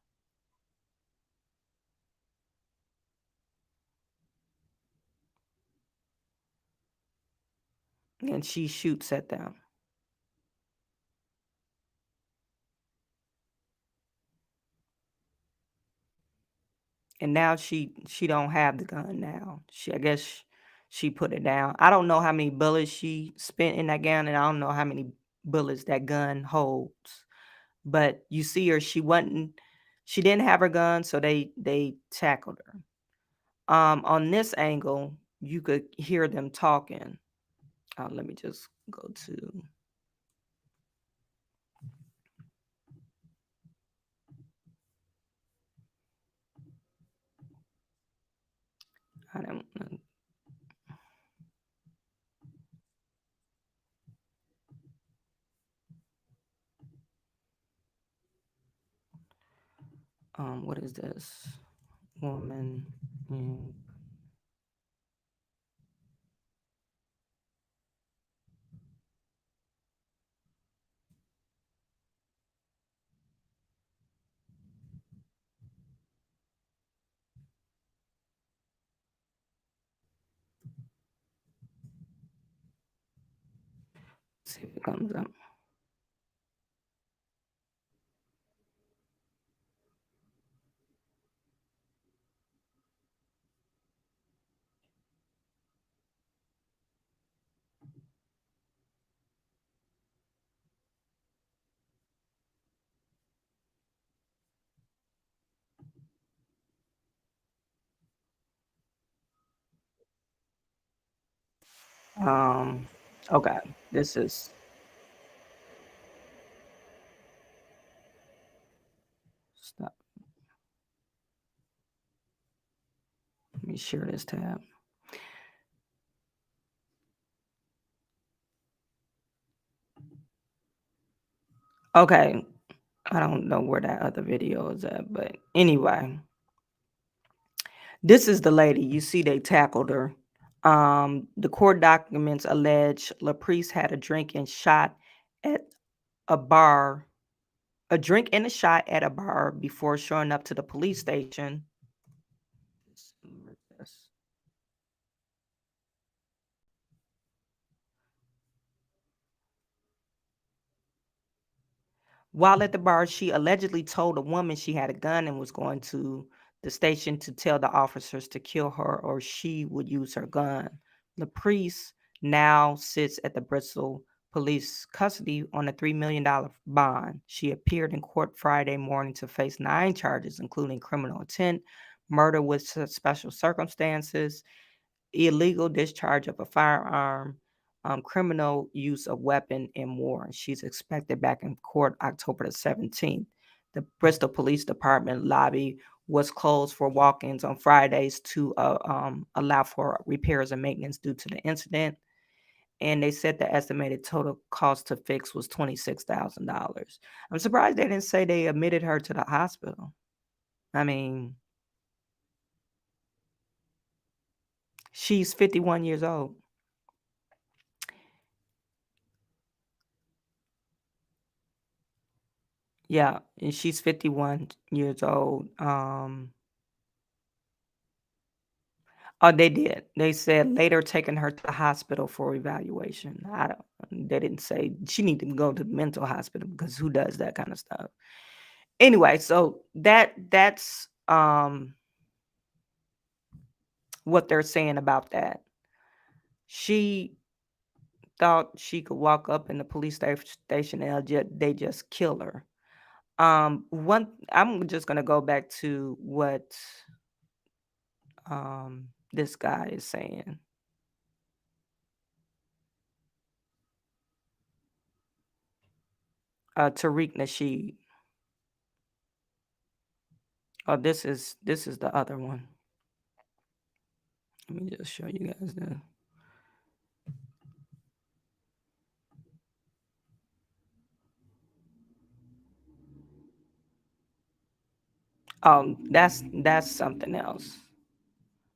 And she shoots at them. And now she don't have the gun now. I guess she put it down. I don't know how many bullets she spent in that gun, and I don't know how many bullets that gun holds. But you see her, she didn't have her gun, so they tackled her. On this angle, you could hear them talking. Let me just go to. I don't know. What is this? Woman. See if it comes up. Okay, this is. Stop. Let me share this tab. Okay, I don't know where that other video is at, but anyway, this is the lady. You see, they tackled her. The court documents allege LaPriest had a drink and shot at a bar, a drink and a shot at a bar before showing up to the police station. While at the bar, she allegedly told a woman she had a gun and was going to the station to tell the officers to kill her or she would use her gun. LaPriest now sits at the Bristol police custody on a $3 million bond. She appeared in court Friday morning to face 9 charges, including criminal intent, murder with special circumstances, illegal discharge of a firearm, criminal use of weapon, and more. She's expected back in court October the 17th. The Bristol Police Department lobby was closed for walk-ins on Fridays to allow for repairs and maintenance due to the incident. And they said the estimated total cost to fix was $26,000. I'm surprised they didn't say they admitted her to the hospital. I mean, she's 51 years old. Yeah, and she's 51 years old. Oh, they did. They said later taking her to the hospital for evaluation. They didn't say she needed to go to the mental hospital because who does that kind of stuff? Anyway, so that's what they're saying about that. She thought she could walk up in the police station and they just kill her. I'm just gonna go back to what this guy is saying. Tariq Nasheed. Oh, this is the other one. Let me just show you guys the. That's something else.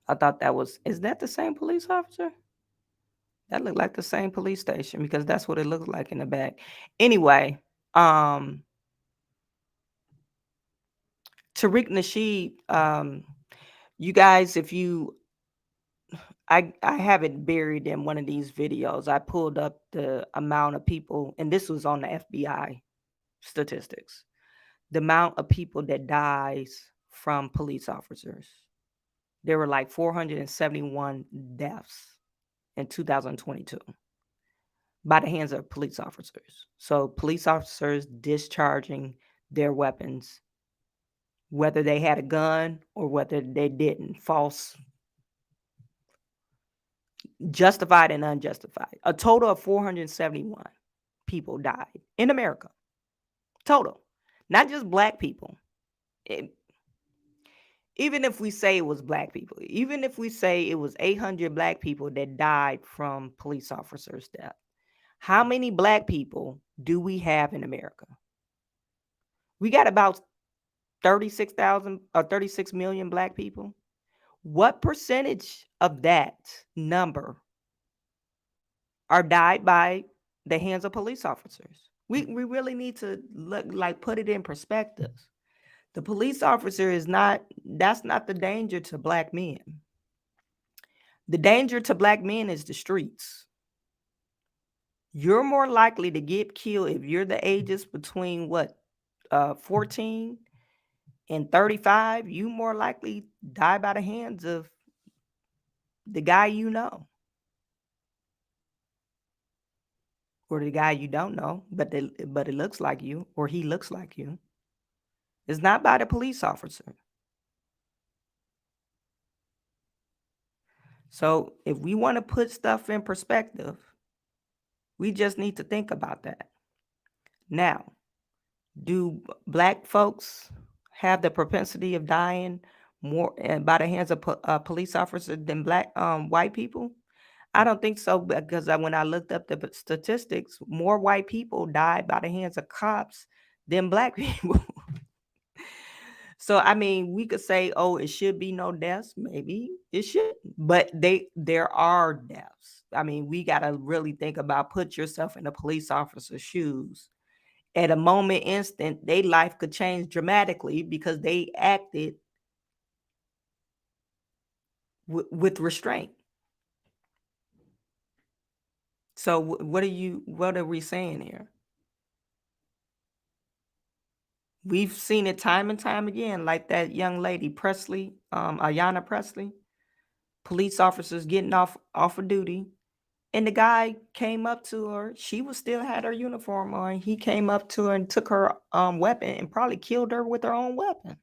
I thought that was. Is that the same police officer? That looked like the same police station because that's what it looks like in the back. Anyway, Tariq Nasheed. You guys, if you I have it buried in one of these videos. I pulled up the amount of people, and this was on the FBI statistics. The amount of people that dies from police officers. There were like 471 deaths in 2022 by the hands of police officers. So police officers discharging their weapons, whether they had a gun or whether they didn't. False justified and unjustified. A total of 471 people died in America. Total. Not just black people. Even if we say it was black people, even if we say it was 800 black people that died from police officers' death, how many black people do we have in America? We got about 36,000 or 36 million black people. What percentage of that number are died by the hands of police officers? We really need to put it in perspective. The police officer that's not the danger to black men. The danger to black men is the streets. You're more likely to get killed if you're the ages between 14 and 35. You more likely die by the hands of the guy you know. Or the guy you don't know, but it looks like you, or he looks like you. It's not by the police officer. So if we want to put stuff in perspective, we just need to think about that. Now, do black folks have the propensity of dying more by the hands of police officers than white people? I don't think so, because when I looked up the statistics, more white people died by the hands of cops than black people. So, I mean, we could say, oh, it should be no deaths. Maybe it should, but there are deaths. I mean, we got to really think about, put yourself in a police officer's shoes. At a moment instant, their life could change dramatically because they acted with restraint. So what are we saying here? We've seen it time and time again, like that young lady, Presley, Ayanna Presley, police officers getting off of duty. And the guy came up to her. She still had her uniform on. He came up to her and took her weapon and probably killed her with her own weapon.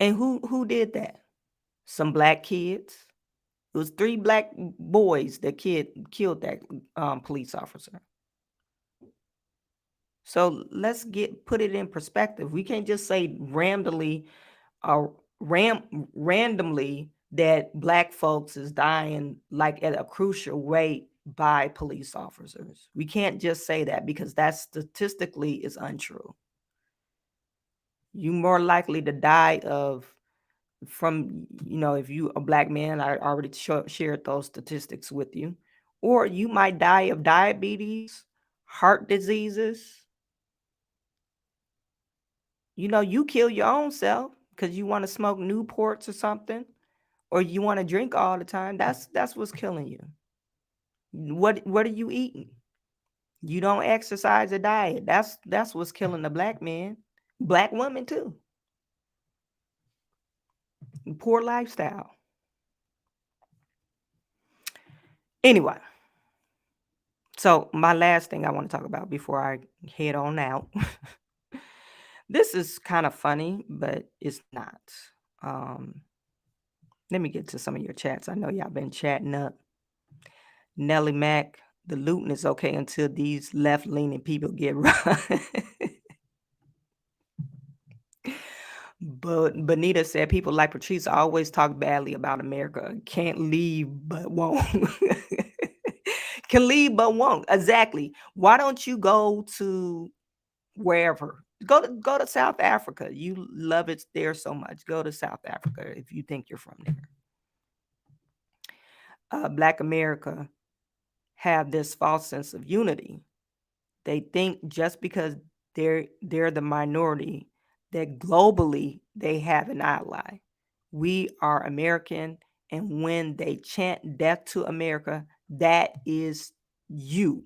And who did that? Some black kids. It was 3 black boys that killed that police officer. So let's put it in perspective. We can't just say randomly that black folks is dying like at a crucial rate by police officers. We can't just say that, because that statistically is untrue. You more likely to die from, if you a black man, I already shared those statistics with you, or you might die of diabetes, heart diseases. You kill your own self because you want to smoke Newports or something, or you want to drink all the time. That's what's killing you. What are you eating? You don't exercise a diet. That's what's killing the black man, black women too. Poor lifestyle. Anyway, so my last thing I want to talk about before I head on out. This is kind of funny, but it's not. Let me get to some of your chats. I know y'all been chatting up. Nellie Mack, the looting is okay until these left-leaning people get right. But Bonita said people like Patrisse always talk badly about America. Can't leave but won't. Can leave but won't. Exactly. Why don't you go to wherever? Go to South Africa. You love it there so much. Go to South Africa if you think you're from there. Black America have this false sense of unity. They think just because they're the minority that globally they have an ally. We are American, and when they chant death to America, that is you.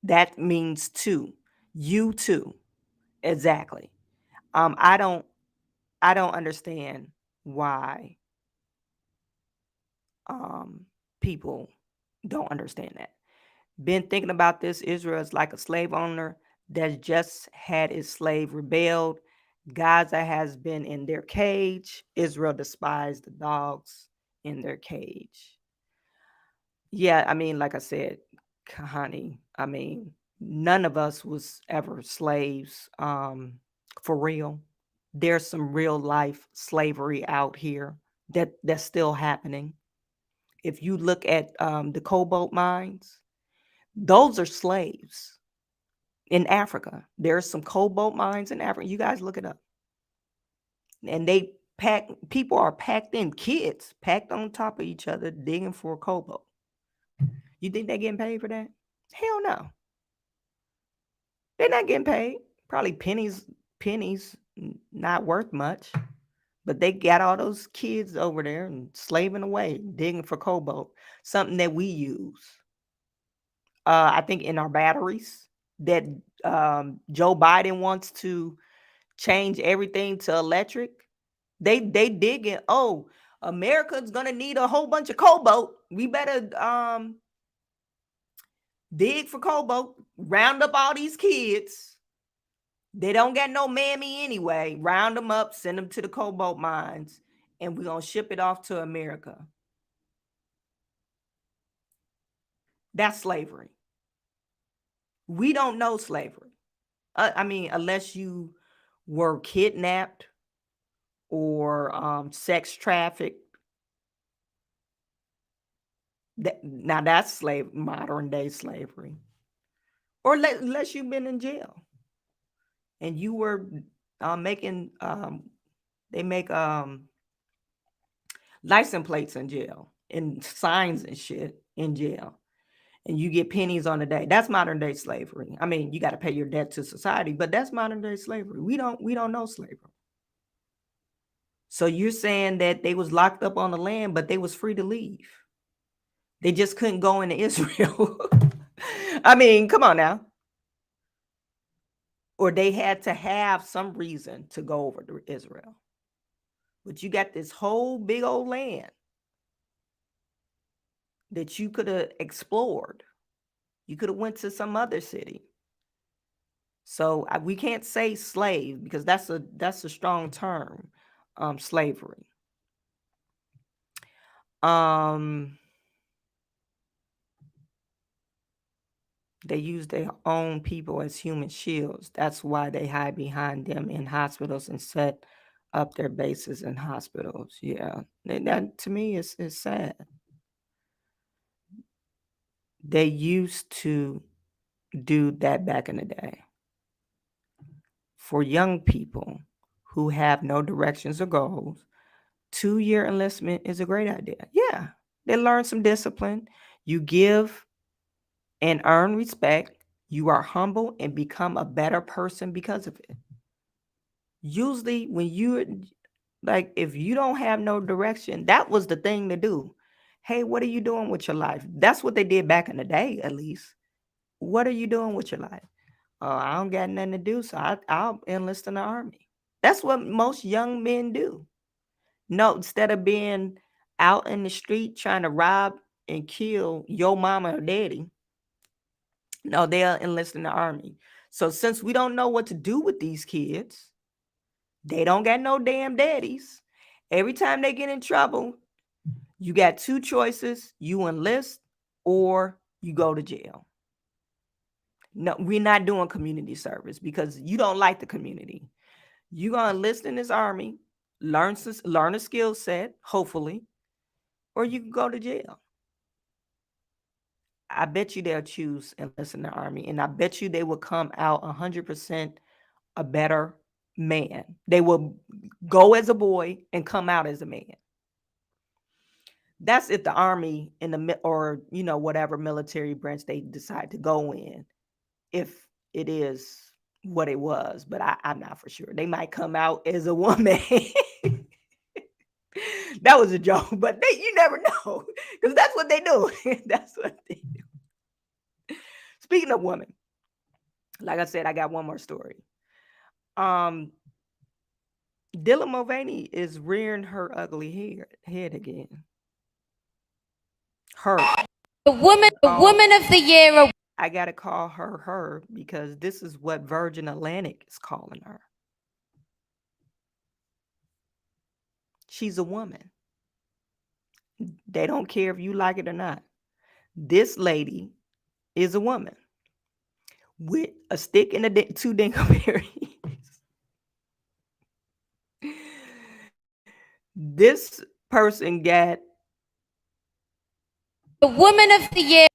That means two. You too. Exactly. I don't understand why people don't understand that. Been thinking about this. Israel is like a slave owner that just had his slave rebelled. Gaza has been in their cage. Israel despised the dogs in their cage. Yeah, I mean, like I said, honey, I mean, none of us was ever slaves, for real. There's some real life slavery out here that's still happening. If you look at the cobalt mines, those are slaves in Africa. There's some cobalt mines in Africa. You guys look it up. And people are packed in, kids packed on top of each other digging for cobalt. You think they're getting paid for that? Hell no. They're not getting paid. Probably pennies, not worth much. But they got all those kids over there and slaving away, digging for cobalt, something that we use. I think in our batteries that Joe Biden wants to change everything to electric. They dig in. Oh, America's gonna need a whole bunch of cobalt. We better dig for cobalt, round up all these kids. They don't got no mammy anyway. Round them up, send them to the cobalt mines, and we're gonna ship it off to America. That's slavery. We don't know slavery. I mean, unless you were kidnapped or sex trafficked. Now that's modern day slavery. Or unless you've been in jail and you were making they make license plates in jail and signs and shit in jail, and you get pennies on the day. That's modern day slavery. I mean, you got to pay your debt to society, but that's modern day slavery. We don't know slavery. So you're saying that they was locked up on the land, but they was free to leave. They just couldn't go into Israel. I mean, come on now. Or they had to have some reason to go over to Israel. But you got this whole big old land that you could have explored. You could have went to some other city. So we can't say slave because that's a strong term, slavery. They use their own people as human shields. That's why they hide behind them in hospitals and set up their bases in hospitals. Yeah, that to me is sad. They used to do that back in the day. For young people who have no directions or goals, 2-year enlistment is a great idea. Yeah, they learn some discipline. You give and earn respect. You are humble and become a better person because of it. Usually when if you don't have no direction, that was the thing to do. Hey, what are you doing with your life? That's what they did back in the day, at least. What are you doing with your life? I don't got nothing to do, so I'll enlist in the army. That's what most young men do. No, instead of being out in the street trying to rob and kill your mama or daddy, no, they'll enlist in the army. So since we don't know what to do with these kids, they don't got no damn daddies. Every time they get in trouble, you got two choices. You enlist or you go to jail. No, we're not doing community service because you don't like the community. You're going to enlist in this army, learn a skill set, hopefully, or you can go to jail. I bet you they'll choose enlist in the army, and I bet you they will come out 100% a better man. They will go as a boy and come out as a man. That's if the army or whatever military branch they decide to go in, if it is what it was, but I'm not for sure. They might come out as a woman. That was a joke, but you never know because that's what they do. That's what they do. Speaking of women, like I said, I got one more story. Dylan Mulvaney is rearing her ugly head again. Her. The woman of the year. I gotta call her because this is what Virgin Atlantic is calling her. She's a woman. They don't care if you like it or not. This lady is a woman with a stick and two dingleberries. This person got The Woman of the Year.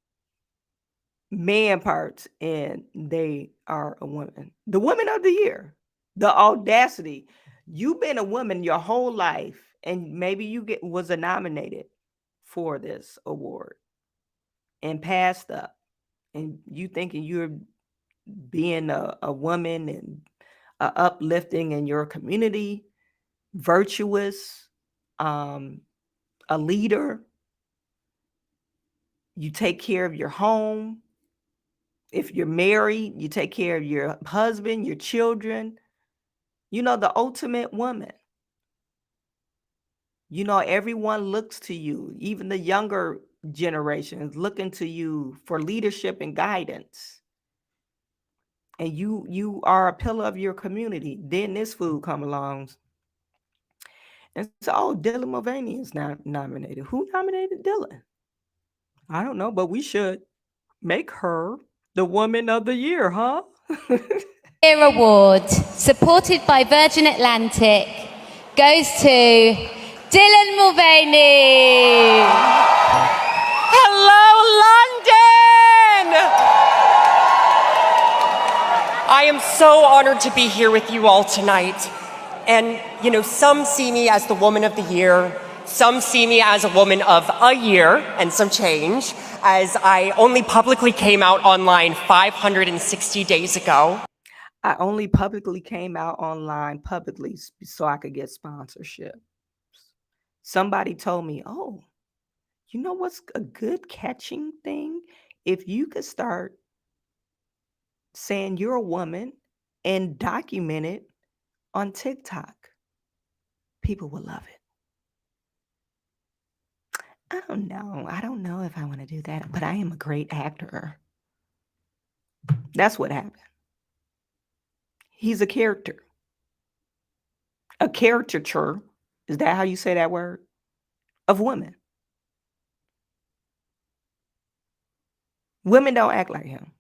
man parts and they are a woman. The Woman of the Year. The audacity. You've been a woman your whole life and maybe you was nominated for this award and passed up. And you thinking you're being a woman and uplifting in your community, virtuous, a leader. You take care of your home. If you're married, you take care of your husband, your children. You know, the ultimate woman. You know, everyone looks to you, even the younger generations looking to you for leadership and guidance. And you are a pillar of your community. Then this food come along. And so, oh, Dylan Mulvaney is not nominated. Who nominated Dylan? I don't know, but we should make her the Woman of the Year, huh? Year Award, supported by Virgin Atlantic, goes to Dylan Mulvaney. Hello, London! I am so honored to be here with you all tonight. And, you know, some see me as the Woman of the Year, some see me as a woman of a year and some change, as I only publicly came out online 560 days ago. I only publicly came out online publicly so I could get sponsorship. Somebody told me, oh, you know what's a good catching thing? If you could start saying you're a woman and document it on TikTok, people will love it. I don't know if I want to do that, but I am a great actor. That's what happened. He's a character. A caricature, is that how you say that word? Of women. Women don't act like him.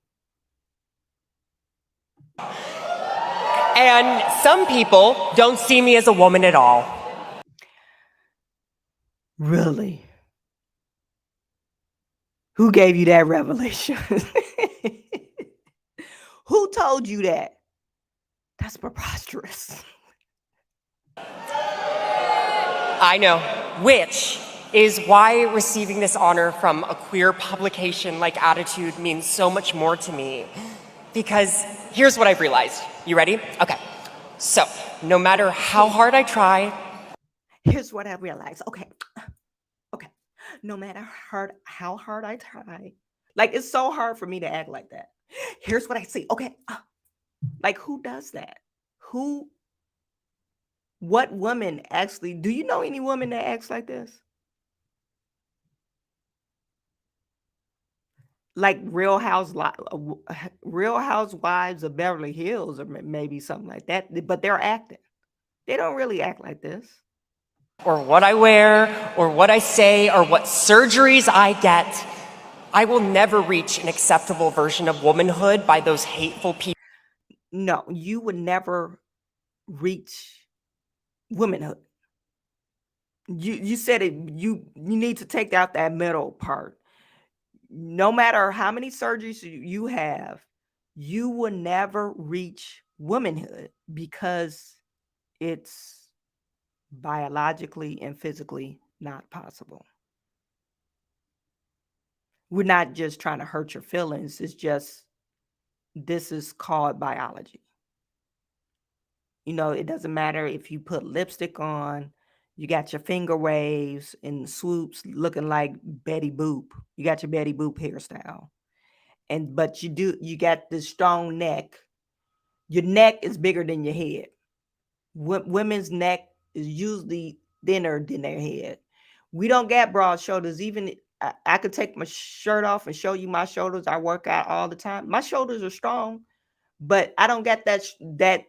And some people don't see me as a woman at all. Really? Who gave you that revelation? Who told you that? That's preposterous. I know, which is why receiving this honor from a queer publication like Attitude means so much more to me. Because here's what I've realized. You ready? Okay. So, no matter how hard I try. Here's what I realized. Okay. No matter how hard I try. Like, it's so hard for me to act like that. Here's what I see. Okay. Like, who does that? What woman actually, do you know any woman that acts like this? Like Real Housewives of Beverly Hills or maybe something like that, but they're acting. They don't really act like this. Or what I wear, or what I say, or what surgeries I get. I will never reach an acceptable version of womanhood by those hateful people. No, you would never reach womanhood. You said it, you need to take out that middle part. No matter how many surgeries you have, you will never reach womanhood because it's biologically and physically not possible. We're not just trying to hurt your feelings. It's just, this is called biology. You know, it doesn't matter if you put lipstick on, you got your finger waves and swoops looking like Betty Boop. You got your Betty Boop hairstyle. But you got this strong neck. Your neck is bigger than your head. Women's neck is usually thinner than their head. We don't get broad shoulders. Even I could take my shirt off and show you my shoulders. I work out all the time. My shoulders are strong, but I don't get that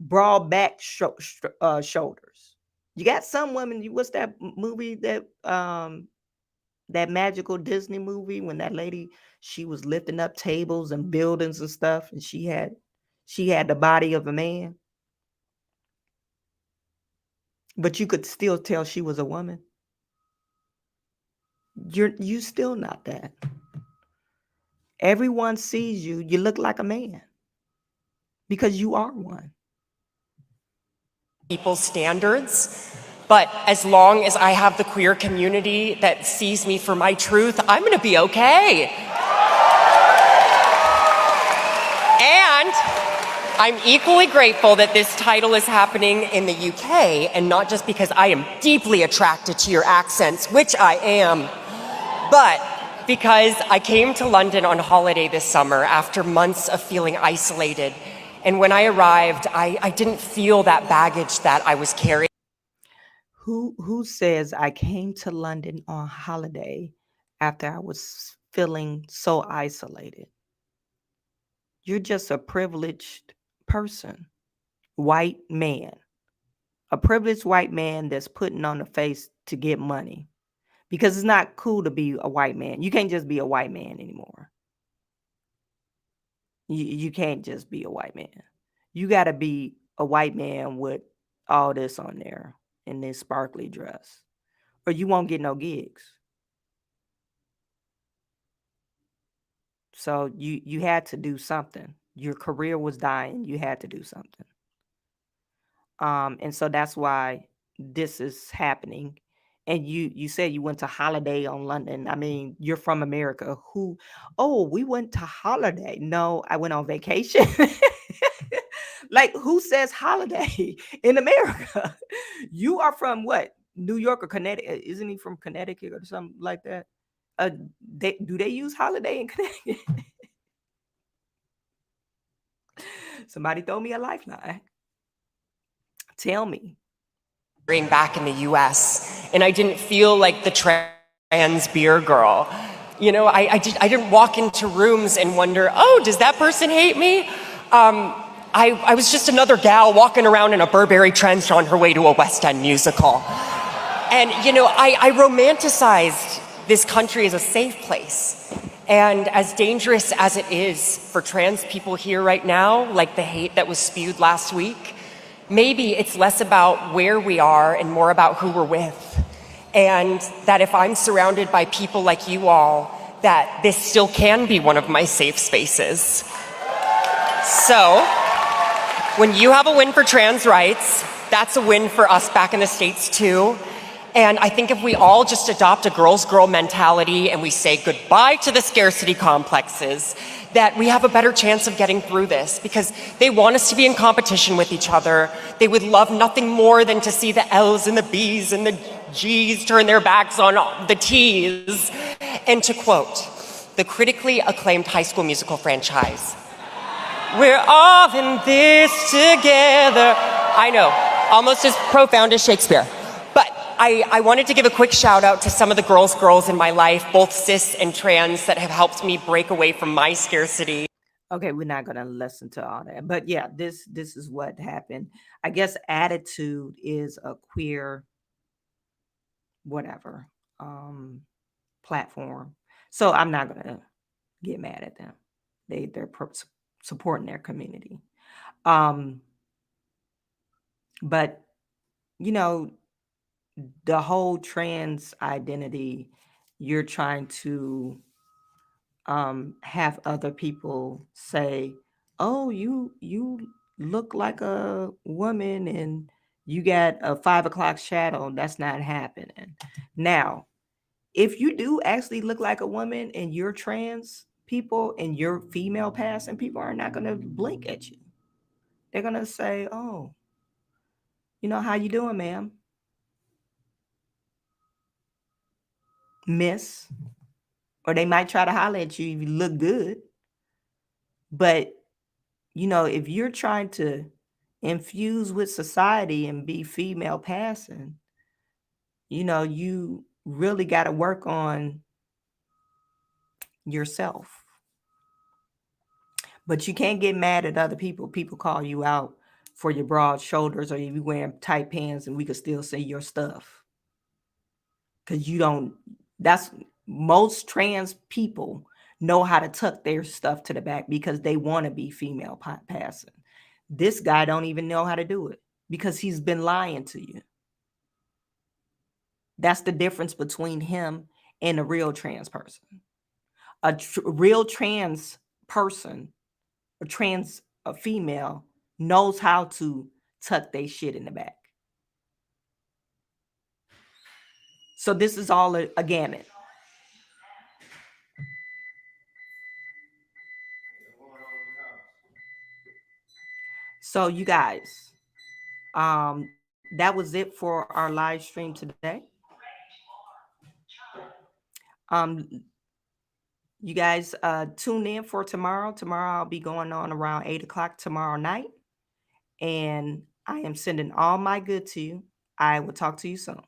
broad back shoulders. You got some women. What's that movie that that magical Disney movie when that lady, she was lifting up tables and buildings and stuff, and she had the body of a man, but you could still tell she was a woman. You still not that. Everyone sees you. You look like a man because you are one. People's standards. But as long as I have the queer community that sees me for my truth, I'm going to be okay. And I'm equally grateful that this title is happening in the UK, and not just because I am deeply attracted to your accents, which I am, but because I came to London on holiday this summer after months of feeling isolated. And when I arrived, I didn't feel that baggage that I was carrying. Who says I came to London on holiday after I was feeling so isolated? You're just a privileged person, white man, a privileged white man that's putting on a face to get money, because it's not cool to be a white man. You can't just be a white man anymore. You can't just be a white man. You got to be a white man with all this on there in this sparkly dress, or you won't get no gigs. So you had to do something. Your career was dying. You had to do something. And so that's why this is happening. And you said you went to holiday on London. I mean, you're from America. We went to holiday. No, I went on vacation. Like, who says holiday in America? You are from what? New York or Connecticut? Isn't he from Connecticut or something like that? Do they use holiday in Connecticut? Somebody throw me a lifeline. Tell me. Back in the US, and I didn't feel like the trans beer girl. You know, I didn't walk into rooms and wonder, oh, does that person hate me? I was just another gal walking around in a Burberry trench on her way to a West End musical. And, you know, I romanticized this country as a safe place. And as dangerous as it is for trans people here right now, like the hate that was spewed last week, maybe it's less about where we are and more about who we're with. And that if I'm surrounded by people like you all, that this still can be one of my safe spaces. So, when you have a win for trans rights, that's a win for us back in the States too. And I think if we all just adopt a girl's girl mentality and we say goodbye to the scarcity complexes, that we have a better chance of getting through this, because they want us to be in competition with each other. They would love nothing more than to see the L's and the B's and the G's turn their backs on the T's. And to quote the critically acclaimed High School Musical franchise, "We're all in this together." I know, almost as profound as Shakespeare. But I wanted to give a quick shout out to some of the girls in my life, both cis and trans, that have helped me break away from my scarcity. Okay, we're not going to listen to all that. But yeah, this is what happened. I guess Attitude is a queer, whatever, platform. So I'm not going to get mad at them. They're supporting their community. But, you know, the whole trans identity, you're trying to have other people say, oh, you look like a woman and you got a 5 o'clock shadow. That's not happening. Now, if you do actually look like a woman and you're trans people and you're female passing, people are not going to blink at you. They're going to say, oh, you know, how you doing, ma'am? Miss. Or they might try to holler at you if you look good. But, you know, if you're trying to infuse with society and be female passing, you know, you really got to work on yourself. But you can't get mad at other people. People call you out for your broad shoulders, or you wearing tight pants and we could still see your stuff. Because you don't, that's most trans people know how to tuck their stuff to the back because they want to be female passing. This guy don't even know how to do it because he's been lying to you. That's the difference between him and a real trans person. A real trans person, a female, knows how to tuck their shit in the back. So this is all a gamut. So you guys, that was it for our live stream today. You guys tune in for tomorrow. Tomorrow I'll be going on around 8 o'clock tomorrow night. And I am sending all my good to you. I will talk to you soon.